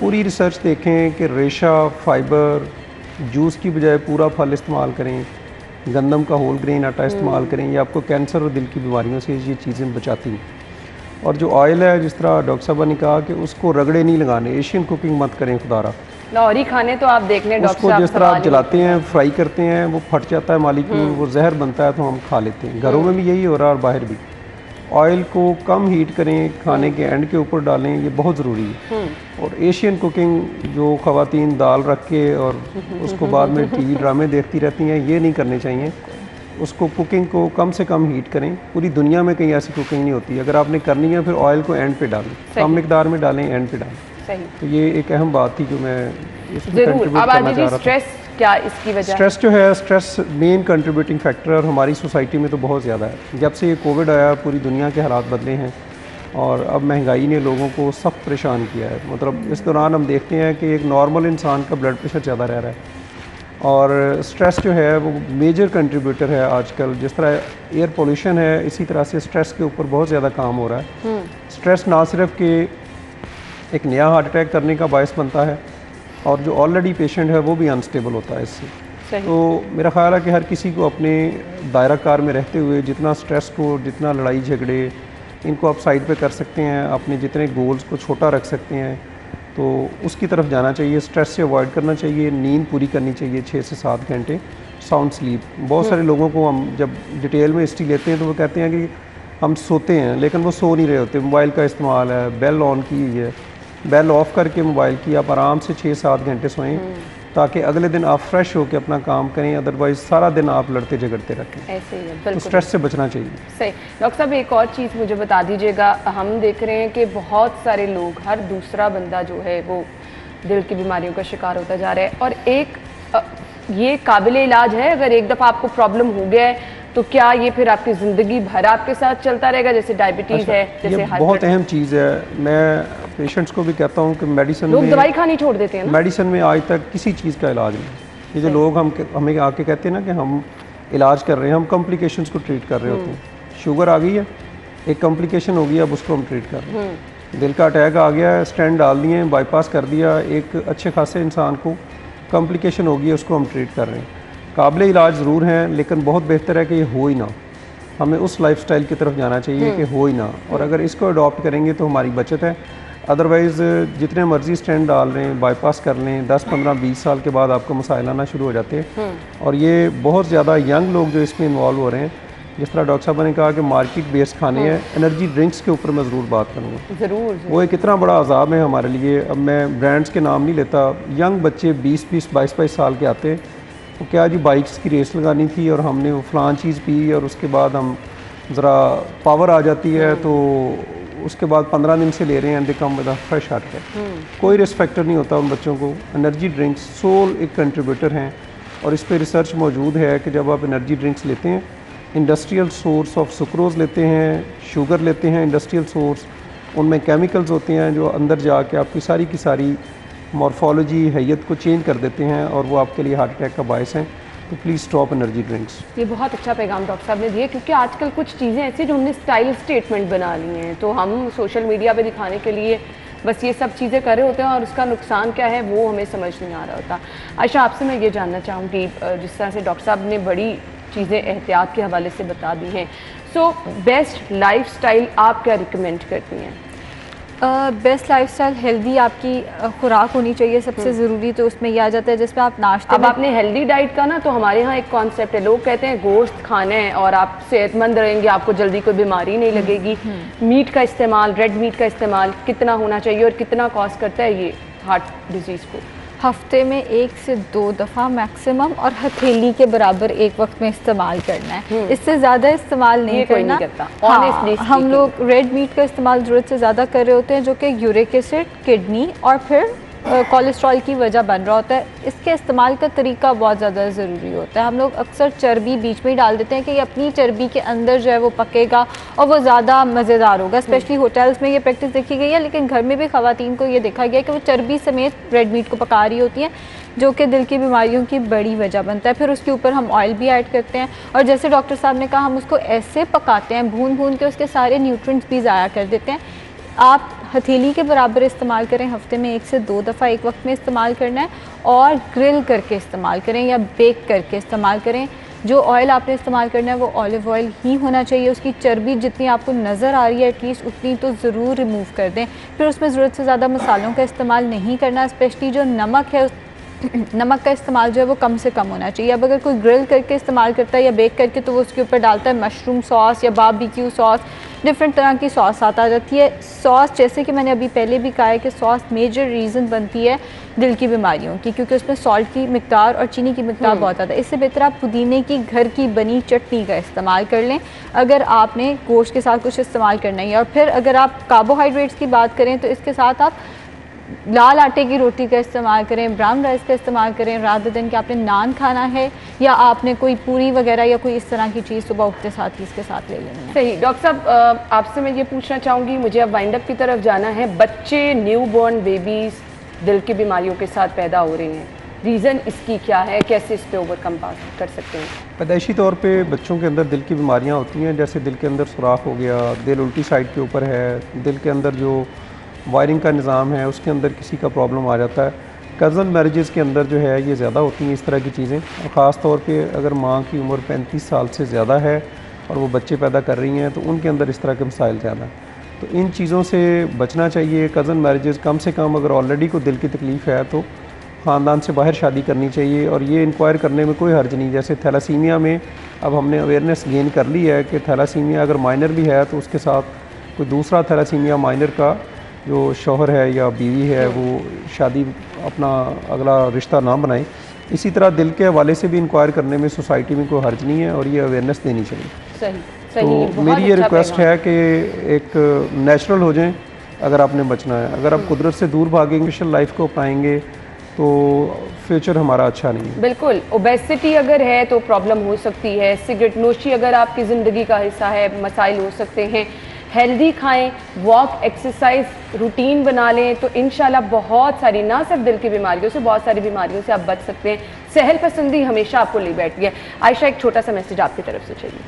पूरी रिसर्च देखें कि रेशा, फाइबर, जूस की बजाय पूरा फल इस्तेमाल करें, गंदम का होल ग्रेन आटा इस्तेमाल करें। ये आपको कैंसर और दिल की बीमारियों से ये चीज़ें बचाती हैं। और जो ऑयल है, जिस तरह डॉक्टर साहब ने कहा कि उसको रगड़े नहीं लगाने, एशियन कुकिंग मत करें खुदारा। लाहौरी खाने तो आप देख लें डॉक्टर साहब, उसको जिस तरह आप जलाते हैं, फ्राई करते हैं, वो फट जाता है मालिक्यूल, वो जहर बनता है तो हम खा लेते हैं। घरों में भी यही हो रहा है और बाहर भी। ऑयल को कम हीट करें, खाने के एंड के ऊपर डालें, ये बहुत ज़रूरी है। और एशियन कुकिंग, जो ख़वातीन दाल रख के और उसको बाद में टीवी ड्रामे देखती रहती हैं, ये नहीं करने चाहिए। उसको कुकिंग को कम से कम हीट करें। पूरी दुनिया में कहीं ऐसी कुकिंग नहीं होती। अगर आपने करनी है फिर ऑयल को एंड पे डालें, कम मिकदार में डालें, एंड पे डालें। सही। तो ये एक अहम बात थी जो मैं इसमें जरूर। कंट्रीब्यूट अब करना आज चाह रहा था। स्ट्रेस क्या इसकी वजह? स्ट्रेस जो है, स्ट्रेस मेन कंट्रीब्यूटिंग फैक्टर है और हमारी सोसाइटी में तो बहुत ज़्यादा है। जब से ये कोविड आया पूरी दुनिया के हालात बदले हैं और अब महंगाई ने लोगों को सख्त परेशान किया है। मतलब इस दौरान हम देखते हैं कि एक नॉर्मल इंसान का ब्लड प्रेशर ज़्यादा रह रहा है और स्ट्रेस जो है वो मेजर कंट्रीब्यूटर है आजकल। जिस तरह एयर पोल्यूशन है, इसी तरह से स्ट्रेस के ऊपर बहुत ज़्यादा काम हो रहा है। स्ट्रेस ना सिर्फ कि एक नया हार्ट अटैक करने का बायस बनता है और जो ऑलरेडी पेशेंट है वो भी अनस्टेबल होता है इससे। तो मेरा ख्याल है कि हर किसी को अपने दायरा कार में रहते हुए जितना स्ट्रेस को, जितना लड़ाई झगड़े, इनको आप साइड पे कर सकते हैं, अपने जितने गोल्स को छोटा रख सकते हैं तो उसकी तरफ जाना चाहिए। स्ट्रेस से अवॉइड करना चाहिए, नींद पूरी करनी चाहिए 6 से 7 घंटे साउंड स्लीप। बहुत सारे लोगों को हम जब डिटेल में हिस्ट्री लेते हैं तो वो कहते हैं कि हम सोते हैं लेकिन वो सो नहीं रहे होते। मोबाइल का इस्तेमाल है, बेल ऑन की हुई है, बेल ऑफ करके मोबाइल की आप आराम से 6-7 घंटे सोएं ताकि अगले दिन आप फ्रेश होकर अपना काम करें। अदरवाइज सारा दिन आप लड़ते झगड़ते रखें। ऐसे ही है, बिल्कुल। तो स्ट्रेस से बचना चाहिए। सही। डॉक्टर साहब एक और चीज़ मुझे बता दीजिएगा, हम देख रहे हैं कि बहुत सारे लोग, हर दूसरा बंदा जो है वो दिल की बीमारियों का शिकार होता जा रहा है और ये काबिल इलाज है? अगर एक दफ़ा आपको प्रॉब्लम हो गया है तो क्या ये फिर आपकी ज़िंदगी भर आपके साथ चलता रहेगा? जैसे डायबिटीज़ है, जैसे ये बहुत अहम चीज़ है। मैं पेशेंट्स को भी कहता हूँ कि मेडिसिन लोग दवाई खानी छोड़ देते हैं ना? मेडिसिन में आज तक किसी चीज़ का इलाज नहीं। ये जो लोग हमें आके कहते हैं ना कि हम इलाज कर रहे हैं, हम कॉम्प्लिकेशंस को ट्रीट कर रहे होते हैं। शुगर आ गई है, एक कॉम्प्लिकेशन हो गई, अब उसको हम ट्रीट कर रहे हैं। दिल का अटैक आ गया है, स्टेंट डाल दिए, बाईपास कर दिया, एक अच्छे खासे इंसान को कॉम्प्लिकेशन हो गई है, उसको हम ट्रीट कर रहे हैं। काबिल इलाज ज़रूर हैं लेकिन बहुत बेहतर है कि ये हो ही ना। हमें उस लाइफस्टाइल की तरफ जाना चाहिए कि हो ही ना, और अगर इसको अडॉप्ट करेंगे तो हमारी बचत है। अदरवाइज़ जितने मर्जी स्टेंट डाल रहे हैं, बाईपास कर लें, 10, 15, 20 साल के बाद आपको मसाइल आना शुरू हो जाते हैं। और ये बहुत ज़्यादा यंग लोग जो इसमें इन्वॉल्व हो रहे हैं, जिस तरह डॉक्टर साहब ने कहा कि मार्केट बेस्ड खाने हैं, एनर्जी ड्रिंक्स के ऊपर मैं ज़रूर बात करूँगा। ज़रूर। वो एक इतना बड़ा अजाब है हमारे लिए। अब मैं ब्रांड्स के नाम नहीं लेता, यंग बच्चे 20-20, 22-22 साल के आते हैं, तो क्या जी बाइक्स की रेस लगानी थी और हमने वो फ़लान चीज़ पी और उसके बाद हम ज़रा पावर आ जाती है तो उसके बाद 15 दिन से ले रहे हैं, come with fresh heart attack. कोई रिस्क फैक्टर नहीं होता उन बच्चों को। एनर्जी ड्रिंक्स सोल एक कंट्रीब्यूटर हैं और इस पर रिसर्च मौजूद है कि जब आप एनर्जी ड्रिंक्स लेते हैं, इंडस्ट्रियल सोर्स ऑफ सुक्रोज़ लेते हैं, शुगर लेते हैं इंडस्ट्रियल सोर्स, उनमें केमिकल्स होते हैं जो अंदर जाके आपकी सारी की सारी मॉर्फोलॉजी हैयत को चेंज कर देते हैं और वो आपके लिए हार्ट अटैक का बायस हैं। तो प्लीज़ स्टॉप एनर्जी ड्रिंक्स। ये बहुत अच्छा पैगाम डॉक्टर साहब ने दिया, क्योंकि आजकल कुछ चीज़ें ऐसी जो हमने स्टाइल स्टेटमेंट बना ली हैं, तो हम सोशल मीडिया पे दिखाने के लिए बस ये सब चीज़ें कर रहे होते हैं और उसका नुकसान क्या है वो हमें समझ नहीं आ रहा होता। आयशा, आपसे मैं ये जानना चाहूँगी, जिस तरह से डॉक्टर साहब ने बड़ी चीज़ें एहतियात के हवाले से बता दी हैं, सो बेस्ट लाइफस्टाइल आप क्या रिकमेंड करती हैं? बेस्ट लाइफस्टाइल हेल्दी आपकी खुराक होनी चाहिए सबसे ज़रूरी। तो उसमें यह आ जाता है जिसमें आप नाश्ते अब आपने हेल्दी डाइट का ना, तो हमारे यहाँ एक कॉन्सेप्ट है, लोग कहते हैं गोश्त खाना है और आप सेहतमंद रहेंगे, आपको जल्दी कोई बीमारी नहीं लगेगी। मीट का इस्तेमाल, रेड मीट का इस्तेमाल कितना होना चाहिए और कितना कॉस्ट करता है ये हार्ट डिजीज़ को? हफ्ते में 1 से 2 दफ़ा मैक्सिमम, और हथेली के बराबर एक वक्त में इस्तेमाल करना है। इससे ज़्यादा इस्तेमाल नहीं करना। हाँ, हम लोग रेड मीट का इस्तेमाल ज़रूरत से ज़्यादा कर रहे होते हैं, जो कि यूरिक एसिड, किडनी और फिर कोलेस्ट्रॉल की वजह बन रहा होता है। इसके इस्तेमाल का तरीका बहुत ज़्यादा ज़रूरी होता है। हम लोग अक्सर चर्बी बीच में ही डाल देते हैं कि अपनी चर्बी के अंदर जो है वो पकेगा और वो ज़्यादा मज़ेदार होगा। स्पेशली होटल्स में ये प्रैक्टिस देखी गई है, लेकिन घर में भी ख़वातीन को ये देखा गया है कि वो चर्बी समेत रेड मीट को पका रही होती हैं, जो कि दिल की बीमारियों की बड़ी वजह बनता है। फिर उसके ऊपर हम ऑयल भी ऐड करते हैं, और जैसे डॉक्टर साहब ने कहा, हम उसको ऐसे पकाते हैं भून भून के, उसके सारे न्यूट्रिएंट्स भी ज़ाया कर देते हैं। आप हथेली के बराबर इस्तेमाल करें, हफ्ते में 1 से 2 दफ़ा एक वक्त में इस्तेमाल करना है, और ग्रिल करके इस्तेमाल करें या बेक करके इस्तेमाल करें। जो ऑयल आपने इस्तेमाल करना है वो ऑलिव ऑयल ही होना चाहिए। उसकी चर्बी जितनी आपको नज़र आ रही है एटलीस्ट उतनी तो ज़रूर रिमूव कर दें। फिर उसमें ज़रूरत से ज़्यादा मसालों का इस्तेमाल नहीं करना, स्पेशली जो नमक है नमक का इस्तेमाल जो है वो कम से कम होना चाहिए। अब अगर कोई ग्रिल करके इस्तेमाल करता है या बेक करके, तो वो उसके ऊपर डालता है मशरूम सॉस या बारबेक्यू सॉस, डिफरेंट तरह की सॉस आ जाती है। सॉस, जैसे कि मैंने अभी पहले भी कहा है कि सॉस मेजर रीज़न बनती है दिल की बीमारियों की, क्योंकि उसमें सॉल्ट की मिकदार और चीनी की मिकदार बहुत ज़्यादा है। इससे बेहतर आप पुदीने की घर की बनी चटनी का इस्तेमाल कर लें अगर आपने गोश्त के साथ कुछ इस्तेमाल करना है। और फिर अगर आप कार्बोहाइड्रेट्स की बात करें तो इसके साथ आप लाल आटे की रोटी का इस्तेमाल करें, ब्राउन राइस का इस्तेमाल करें, रात दिन कि आपने नान खाना है या आपने कोई पूरी वगैरह या कोई इस तरह की चीज़ सुबह उठते साथ ही इसके साथ ले लेनी है। सही। डॉक्टर साहब, आपसे मैं ये पूछना चाहूँगी, मुझे अब वाइंड अप की तरफ जाना है। बच्चे, न्यू बॉर्न बेबीज़ दिल की बीमारियों के साथ पैदा हो रही हैं, रीज़न इसकी क्या है, कैसे इस पर ओवरकम कर सकते हैं? पैदाइशी तौर पे बच्चों के अंदर दिल की बीमारियाँ होती हैं, जैसे दिल के अंदर सुराख हो गया, दिल उल्टी साइड के ऊपर है, दिल के अंदर जो वायरिंग का निज़ाम है उसके अंदर किसी का प्रॉब्लम आ जाता है। कज़न मैरिजेस के अंदर जो है ये ज़्यादा होती हैं इस तरह की चीज़ें, और ख़ास तौर पे अगर माँ की उम्र 35 साल से ज़्यादा है और वो बच्चे पैदा कर रही हैं तो उनके अंदर इस तरह के मसाइल ज़्यादा हैं। तो इन चीज़ों से बचना चाहिए। कज़न मैरिजेस कम से कम, अगर ऑलरेडी कोई दिल की तकलीफ़ है तो ख़ानदान से बाहर शादी करनी चाहिए, और ये इंक्वायर करने में कोई हर्ज नहीं। जैसे थैलासीमिया में अब हमने अवेयरनेस गेन कर ली है कि थैलासीमिया अगर माइनर भी है तो उसके साथ कोई दूसरा थैलासीमिया माइनर का जो शौहर है या बीवी है वो शादी अपना अगला रिश्ता ना बनाए। इसी तरह दिल के हवाले से भी इंक्वायर करने में सोसाइटी में कोई हर्ज नहीं है, और ये अवेयरनेस देनी चाहिए। सही। तो मेरी ये रिक्वेस्ट है कि एक नेचुरल हो जाएं अगर आपने बचना है। अगर आप कुदरत से दूर भागेंगे, सोशल लाइफ को अपनाएंगे तो फ्यूचर हमारा अच्छा नहीं है। बिल्कुल। ओबेसिटी अगर है तो प्रॉब्लम हो सकती है, सिगरेट नोशी अगर आपकी ज़िंदगी का हिस्सा है, मसाइल हो सकते हैं। हेल्दी खाएं, वॉक, एक्सरसाइज रूटीन बना लें तो इंशाल्लाह बहुत सारी, ना सिर्फ दिल की बीमारियों से, बहुत सारी बीमारियों से आप बच सकते हैं। सहल पसंदी हमेशा आपको ले बैठती है। आयशा, एक छोटा सा मैसेज आपकी तरफ से चाहिए।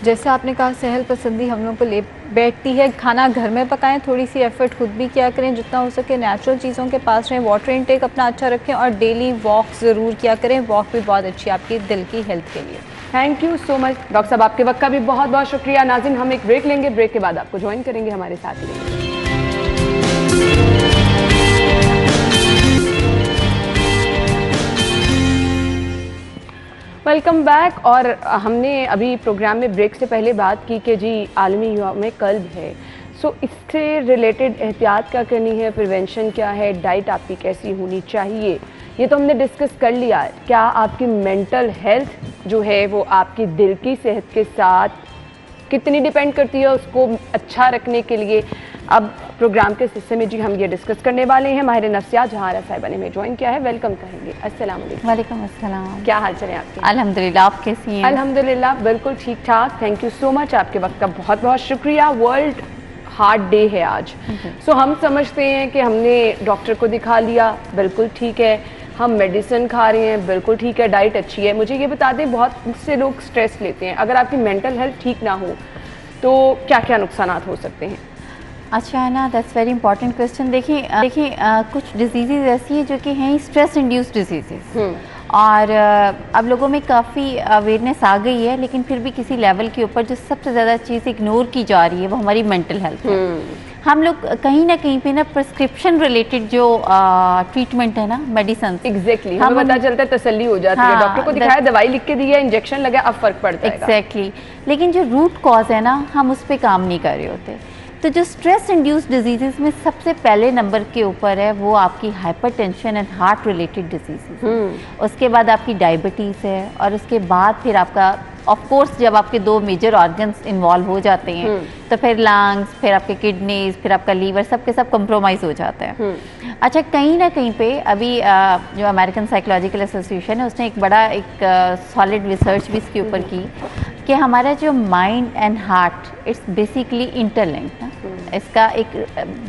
जैसे आपने कहा सहल पसंदी हम लोग को ले बैठती है, खाना घर में पकाएं, थोड़ी सी एफर्ट खुद भी किया करें, जितना हो सके नेचुरल चीज़ों के पास रहें, वाटर इनटेक अपना अच्छा रखें, और डेली वॉक ज़रूर किया करें। वॉक भी बहुत अच्छी है आपकी दिल की हेल्थ के लिए। Thank you so much doctor साहब, आपके वक्त का भी बहुत बहुत शुक्रिया। नाज़रीन, हम एक ब्रेक लेंगे, ब्रेक के बाद आपको ज्वाइन करेंगे, हमारे साथ रहेंगे। Welcome back. और हमने अभी प्रोग्राम में ब्रेक से पहले बात की कि जी आलमी यौम कल्ब है, सो इससे रिलेटेड एहतियात क्या करनी है, प्रिवेंशन क्या है, डाइट आपकी कैसी होनी चाहिए, ये तो हमने डिस्कस कर लिया है। क्या आपकी मेंटल हेल्थ जो है वो आपकी दिल की सेहत के साथ कितनी डिपेंड करती है, उसको अच्छा रखने के लिए अब प्रोग्राम के हिस्से में जी हम ये डिस्कस करने वाले हैं माहिर नफ्सियात जहारा साहिबा ने हमें ज्वाइन किया है। वेलकम कहेंगे। अस्सलाम वालेकुम। वालेकुम अस्सलाम। क्या हाल चाल है आपके? अल्हम्दुलिल्लाह, आप कैसी हैं? अल्हम्दुलिल्लाह बिल्कुल ठीक ठाक। थैंक यू सो मच, आपके वक्त का बहुत बहुत शुक्रिया। वर्ल्ड हार्ट डे है आज। सो हम समझते हैं कि हमने डॉक्टर को दिखा लिया, बिल्कुल ठीक है, हम मेडिसिन खा रहे हैं, बिल्कुल ठीक है, डाइट अच्छी है। मुझे ये बता दें, बहुत से लोग स्ट्रेस लेते हैं, अगर आपकी मेंटल हेल्थ ठीक ना हो तो क्या क्या नुकसान हो सकते हैं? अच्छा है ना, दैट्स वेरी इंपॉर्टेंट क्वेश्चन। देखिए कुछ डिजीज़ ऐसी हैं जो कि हैं स्ट्रेस इंड्यूस्ड डिजीज़, और अब लोगों में काफ़ी अवेयरनेस आ गई है, लेकिन फिर भी किसी लेवल के ऊपर जो सबसे ज़्यादा चीज़ इग्नोर की जा रही है वो हमारी मेंटल हेल्थ है। हम लोग कहीं ना कहीं पे ना प्रिस्क्रिप्शन रिलेटेड जो ट्रीटमेंट है ना, मेडिसिन, एग्जैक्टली हमें पता चलता है, तसल्ली हो जाती है, डॉक्टर को दिखाया, दवाई लिख के दी है, इंजेक्शन लगा, अब फर्क पड़ता है। एग्जैक्टली, लेकिन जो रूट कॉज है ना, हम उस पर काम नहीं कर रहे होते। तो जो स्ट्रेस इंड्यूस्ड डिजीज़ में सबसे पहले नंबर के ऊपर है वो आपकी hypertension and heart related disease, उसके बाद आपकी डायबिटीज़ है, और उसके बाद फिर आपका ऑफ कोर्स जब आपके 2 मेजर ऑर्गन्स इन्वॉल्व हो जाते हैं तो फिर लंग्स, फिर आपके किडनीज, फिर आपका लीवर, सब के सब कंप्रोमाइज़ हो जाता है। अच्छा, कहीं ना कहीं पे अभी जो अमेरिकन साइकोलॉजिकल एसोसिएशन है उसने एक सॉलिड रिसर्च भी इसके ऊपर की कि हमारा जो mind and heart it's basically interlinked है। इसका एक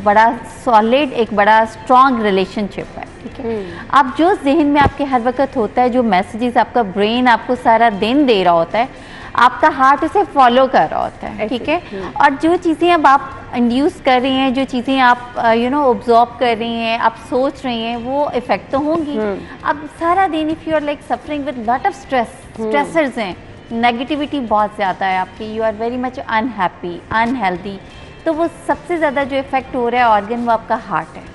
बड़ा सॉलिड, एक बड़ा स्ट्रॉन्ग रिलेशनशिप है। ठीक है, आप जो जहन में आपके हर वक्त होता है, जो मैसेजेस आपका ब्रेन आपको सारा दिन दे रहा होता है, आपका हार्ट उसे फॉलो कर रहा होता है। ठीक है, और जो चीज़ें अब आप इंड्यूस कर रही हैं, जो चीज़ें आप ऑब्जॉर्व कर रही हैं, आप सोच रही हैं, वो इफेक्ट तो होंगी। अब सारा दिन if you are like suffering with lot of stressors हैं, नेगेटिविटी बहुत ज़्यादा है आपकी, you are very much unhappy, unhealthy, तो वो सबसे ज़्यादा जो इफेक्ट हो रहा है ऑर्गन वो आपका हार्ट है।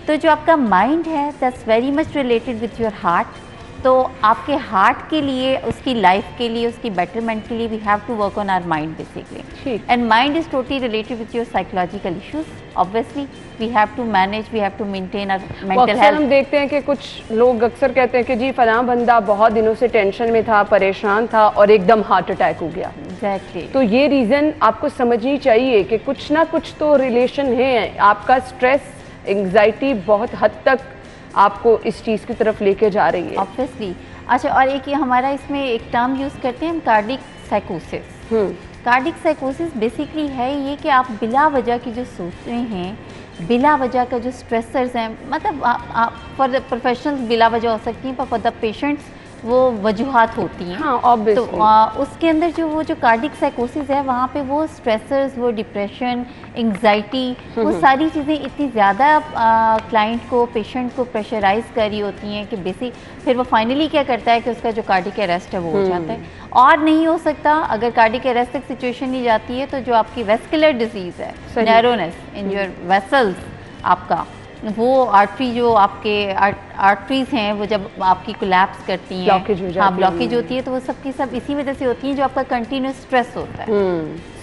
तो जो आपका माइंड है that's very much related with your heart. तो आपके हार्ट के लिए, उसकी लाइफ के लिए, उसकी बेटरमेंट के लिए we have to work on our mind basically, and mind is totally related with your psychological issues. Obviously we have to manage, we have to maintain our mental health. हम देखते हैं कि कुछ लोग अक्सर कहते हैं कि जी फलां बंदा बहुत दिनों से टेंशन में था, परेशान था, और एकदम हार्ट अटैक हो गया। एग्जैक्टली, तो ये रीज़न आपको समझनी चाहिए कि कुछ ना कुछ तो रिलेशन है। आपका स्ट्रेस, एंग्जाइटी बहुत हद तक आपको इस चीज़ की तरफ लेके जा रही है। ऑब्वियसली। अच्छा, और एक ये हमारा इसमें एक टर्म यूज़ करते हैं हम, कार्डिक साइकोसिस। कार्डिक साइकोसिस बेसिकली है ये कि आप बिला वजह की जो सोच रहे हैं, बिला वजह का जो स्ट्रेसर्स हैं, मतलब फॉर द प्रोफेशनल्स बिला वजह हो सकती हैं, पर फॉर द पेशेंट्स वो वजूहात होती हैं। हाँ, ऑब्वियसली। तो उसके अंदर जो कार्डिक साइकोसिस है, वहाँ पे वो स्ट्रेसर्स, वो डिप्रेशन, एंग्जाइटी, वो सारी चीज़ें इतनी ज़्यादा क्लाइंट को, पेशेंट को प्रेशराइज कर रही होती हैं कि बेसिक फिर वो फाइनली क्या करता है कि उसका जो कार्डिक अरेस्ट है वो हो जाता है। और नहीं हो सकता, अगर कार्डिक अरेस्ट तक सिचुएशन नहीं जाती है तो जो आपकी वेस्कुलर डिजीज़ है, नैरोनेस इन योर वेसल्स, आपका वो आर्टरी, जो आपके आर्टरीज हैं, वो जब आपकी कोलैप्स करती हैं, ब्लॉकेज होती है, तो वो सब की सब इसी वजह से होती हैं, जो आपका कंटिन्यूस स्ट्रेस होता है।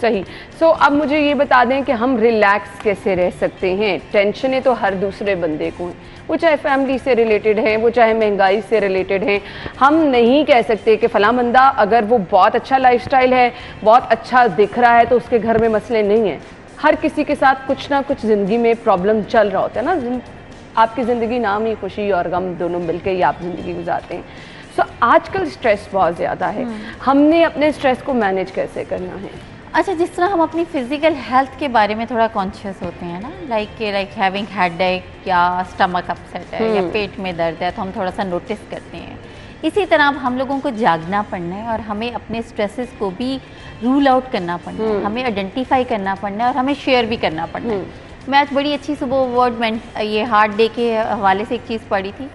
सही। सो अब मुझे ये बता दें कि हम रिलैक्स कैसे रह सकते हैं? टेंशनें तो हर दूसरे बंदे को हैं, वो चाहे फैमिली से रिलेटेड है, वो चाहे महंगाई से रिलेटेड है। हम नहीं कह सकते कि फलां बंदा अगर वो बहुत अच्छा लाइफस्टाइल है, बहुत अच्छा दिख रहा है, तो उसके घर में मसले नहीं हैं। हर किसी के साथ कुछ ना कुछ ज़िंदगी में प्रॉब्लम चल रहा होता है ना। आपकी ज़िंदगी नाम ही खुशी और गम दोनों मिलकर ही आप ज़िंदगी गुजारते हैं। सो आजकल स्ट्रेस बहुत ज़्यादा है, हमने अपने स्ट्रेस को मैनेज कैसे करना है? अच्छा, जिस तरह हम अपनी फिजिकल हेल्थ के बारे में थोड़ा कॉन्शियस होते हैं ना, लाइक हैविंग हेडेक या स्टमक अपसेट है या पेट में दर्द है, तो हम थोड़ा सा नोटिस करते हैं। इसी तरह अब हम लोगों को जागना पड़ना है और हमें अपने स्ट्रेसेस को भी रूल आउट करना पड़ना है, हमें आइडेंटिफाई करना पड़ना है और हमें शेयर भी करना पड़ना है। मैं आज बड़ी अच्छी सुबह वर्ड ये हार्ट डे के हवाले से एक चीज़ पढ़ी थी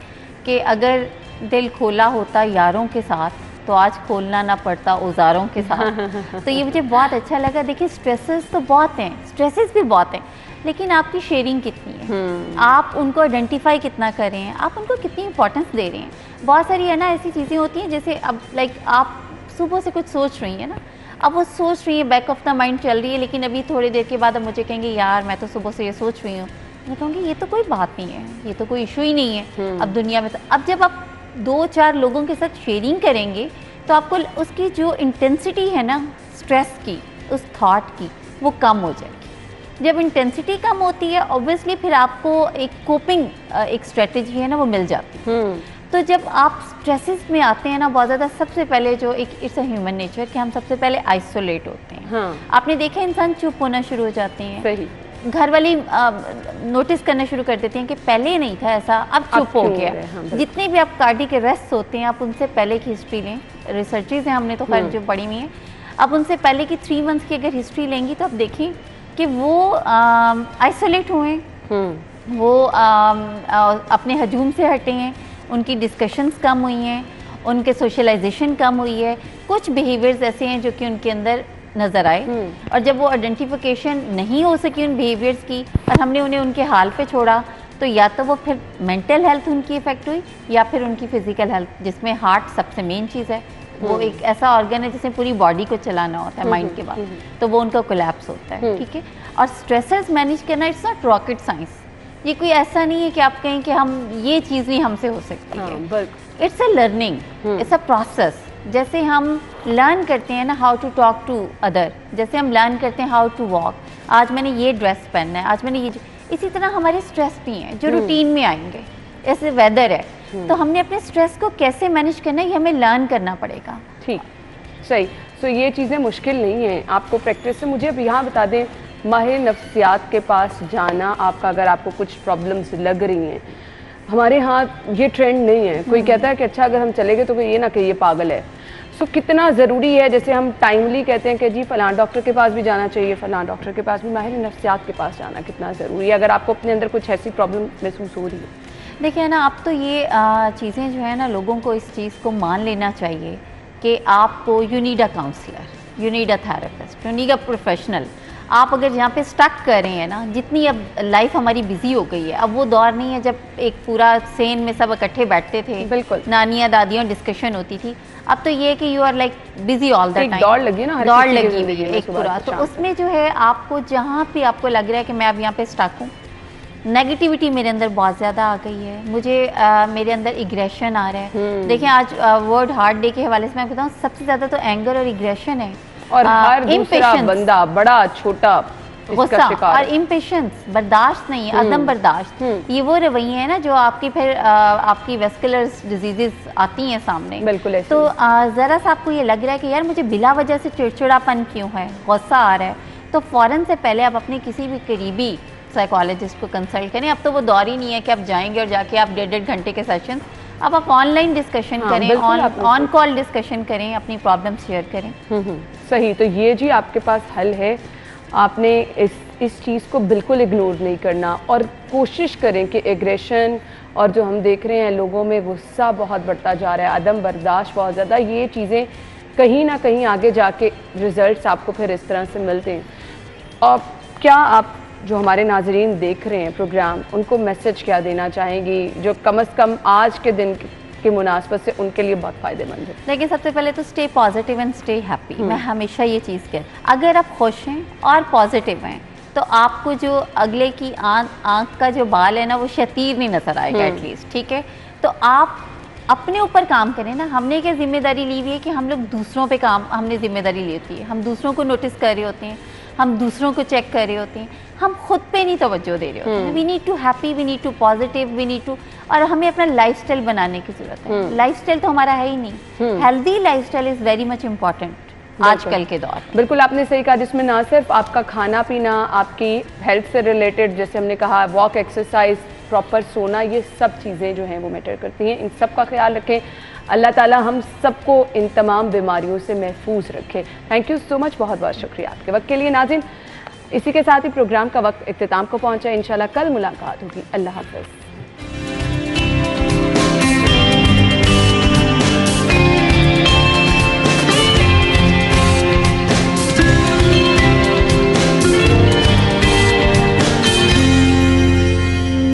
कि अगर दिल खोला होता यारों के साथ तो आज खोलना ना पड़ता औजारों के साथ। तो ये मुझे बहुत अच्छा लगा। देखिए, स्ट्रेसेस तो बहुत हैं, स्ट्रेसेस भी बहुत हैं, लेकिन आपकी शेयरिंग कितनी है, आप उनको आइडेंटिफाई कितना कर रहे हैं, आप उनको कितनी इंपॉर्टेंस दे रहे हैं। बहुत सारी है ना ऐसी चीज़ें होती हैं, जैसे अब आप सुबह से कुछ सोच रही हैं ना, अब वो सोच रही है, बैक ऑफ द माइंड चल रही है, लेकिन अभी थोड़ी देर के बाद अब मुझे कहेंगे यार मैं तो सुबह से ये सोच रही हूँ, मैं कहूँगी ये तो कोई बात नहीं है, ये तो कोई इशू ही नहीं है अब दुनिया में। तो अब जब आप 2-4 लोगों के साथ शेयरिंग करेंगे तो आपको उसकी जो इंटेंसिटी है ना स्ट्रेस की, उस थॉट की, वो कम हो जाएगी। जब इंटेंसिटी कम होती है ऑब्वियसली फिर आपको एक कोपिंग एक स्ट्रेटजी है ना वो मिल जाती है। तो जब आप स्ट्रेसेस में आते हैं ना बहुत ज़्यादा, सबसे पहले जो एक इट्स अ ह्यूमन नेचर कि हम सबसे पहले आइसोलेट होते हैं। हाँ। आपने देखा इंसान चुप होना शुरू हो जाते हैं। सही। घर वाली नोटिस करना शुरू कर देते हैं कि पहले नहीं था ऐसा, अब चुप हो गया। हाँ, जितने भी आप कार्डियक अरेस्ट होते हैं आप उनसे पहले की हिस्ट्री लें, रिसर्चेज हैं हमने तो खैर जो पढ़ी हुई हैं, आप उनसे पहले की 3 मंथ्स की अगर हिस्ट्री लेंगी तो आप देखें कि वो आइसोलेट हुए, वो अपने हजूम से हटे हैं, उनकी डिस्कशंस कम हुई हैं, उनके सोशलाइजेशन कम हुई है, कुछ बिहेवियर्स ऐसे हैं जो कि उनके अंदर नज़र आए। और जब वो आइडेंटिफिकेशन नहीं हो सकी उन बिहेवियर्स की और हमने उन्हें उनके हाल पे छोड़ा, तो या तो वो फिर मेंटल हेल्थ उनकी इफेक्ट हुई या फिर उनकी फिजिकल हेल्थ, जिसमें हार्ट सबसे मेन चीज़ है। वो एक ऐसा ऑर्गन है जिसमें पूरी बॉडी को चलाना होता है माइंड के बाद, तो वो उनका कोलैप्स होता है। ठीक है। और स्ट्रेसर्स मैनेज करना इट्स नॉट रॉकेट साइंस, ये कोई ऐसा नहीं है कि आप कहें कि हम ये चीज़ नहीं हमसे हो सकती है। It's a learning, it's a process. जैसे हम लर्न करते हैं ना how to talk to other, जैसे हम लर्न करते हैं हाउ टू वॉक, आज मैंने ये ड्रेस पहनना है, आज मैंने ये, इसी तरह हमारे स्ट्रेस भी हैं जो रूटीन में आएंगे। ऐसे वेदर है तो हमने अपने स्ट्रेस को कैसे मैनेज करना है ये हमें लर्न करना पड़ेगा। ठीक, सही। सो ये चीज़ें मुश्किल नहीं हैं, आपको प्रैक्टिस से। मुझे अब यहाँ बता दें, माहिर नफ्सियात के पास जाना आपका, अगर आपको कुछ प्रॉब्लम्स लग रही हैं, हमारे यहाँ ये ट्रेंड नहीं है। कोई कहता है कि अच्छा अगर हम चले गए तो कोई ये ना कि ये पागल है। सो कितना ज़रूरी है, जैसे हम टाइमली कहते हैं कि जी फ़लाँ डॉक्टर के पास भी जाना चाहिए, फ़लाँ डॉक्टर के पास भी, माहिर नफ्सियात के पास जाना कितना ज़रूरी है अगर आपको अपने अंदर कुछ ऐसी प्रॉब्लम महसूस हो रही है? देखिए ना, अब तो ये चीज़ें जो है ना, लोगों को इस चीज़ को मान लेना चाहिए कि आपको you need a counsellor, you need a therapist, you need a professional. आप अगर यहाँ पे स्टक कर रहे हैं ना, जितनी अब लाइफ हमारी बिजी हो गई है, अब वो दौर नहीं है जब एक पूरा सेन में सब इकट्ठे बैठते थे, बिल्कुल नानियाँ दादियों डिस्कशन होती थी। अब तो ये है कि you are like busy all the time, दौड़ लगी ना, दौड़ लगी हुई है एक पूरा। तो उसमें जो है आपको जहाँ भी आपको लग रहा है कि मैं अब यहाँ पे स्टक हूँ, नेगेटिविटी मेरे अंदर बहुत ज़्यादा आ गई है, मुझे मेरे अंदर इग्रेशन आ रहा है। देखिए आज वर्ल्ड हार्ट डे के हवाले से मैं बताऊँ, सबसे ज़्यादा तो एंगर और इग्रेशन है, और हर दूसरा बंदा बड़ा छोटा गुस्सा और इम्पेशेंस, बर्दाश्त नहीं, अदम बर्दाश्त। ये वो रवैये हैं ना जो आपकी फिर आपकी वेस्कुलर डिजीजेस आती हैं सामने। बिल्कुल। तो ज़रा सा आपको ये लग रहा है कि यार मुझे बिला वजह से चिड़चिड़ापन क्यों है, गुस्सा आ रहा है, तो फ़ौरन से पहले आप अपने किसी भी करीबी साइकोलॉजिस्ट को कंसल्ट करें। अब तो वो दौर ही नहीं है कि आप जाएंगे और जाके आप 1.5 घंटे के सेशन, अब आप ऑनलाइन डिस्कशन करें, ऑन कॉल डिस्कशन करें, अपनी प्रॉब्लम शेयर करें। सही। तो ये जी आपके पास हल है, आपने इस चीज़ को बिल्कुल इग्नोर नहीं करना और कोशिश करें कि एग्रेशन और जो हम देख रहे हैं लोगों में गुस्सा बहुत बढ़ता जा रहा है, अदम बर्दाश्त बहुत ज़्यादा, ये चीज़ें कहीं ना कहीं आगे जाके रिजल्ट्स आपको फिर इस तरह से मिलते हैं। और क्या आप जो हमारे नाजरीन देख रहे हैं प्रोग्राम, उनको मैसेज क्या देना चाहेंगी जो कम से कम आज के दिन की मुनासबत से उनके लिए बहुत फ़ायदेमंद है? लेकिन सबसे पहले तो stay positive and stay happy. मैं हमेशा ये चीज़ कहती हूँ, अगर आप खुश हैं और पॉजिटिव हैं तो आपको जो अगले की आँख का जो बाल है ना वो शतीर नहीं नज़र आएगा एटलीस्ट। ठीक है, तो आप अपने ऊपर काम करें ना। हमने क्या जिम्मेदारी ली हुई है कि हम लोग दूसरों पे काम, हमने जिम्मेदारी ली होती है, हम दूसरों को नोटिस कर रहे होते हैं, हम दूसरों को चेक कर रहे होते हैं, हम खुद पे नहीं तवज्जो दे रहे होते हैं। We need to happy, we need to positive, we need to, और हमें अपना लाइफस्टाइल बनाने की जरूरत है। लाइफस्टाइल तो हमारा है ही नहीं, healthy lifestyle is very much important आजकल के दौर। बिल्कुल आपने सही कहा, जिसमें ना सिर्फ आपका खाना पीना, आपकी हेल्थ से रिलेटेड जैसे हमने कहा वॉक, एक्सरसाइज, प्रॉपर सोना, ये सब चीज़ें जो हैं वो मैटर करती हैं। इन सब का ख्याल रखें। अल्लाह ताला हम सबको इन तमाम बीमारियों से महफूज रखे। थैंक यू सो मच, बहुत बहुत शुक्रिया आपके वक्त के लिए। नाज़रीन, इसी के साथ ही प्रोग्राम का वक्त इख्तिताम को पहुँचा। इंशाल्लाह कल मुलाकात होगी। अल्लाह हाफ़िज़।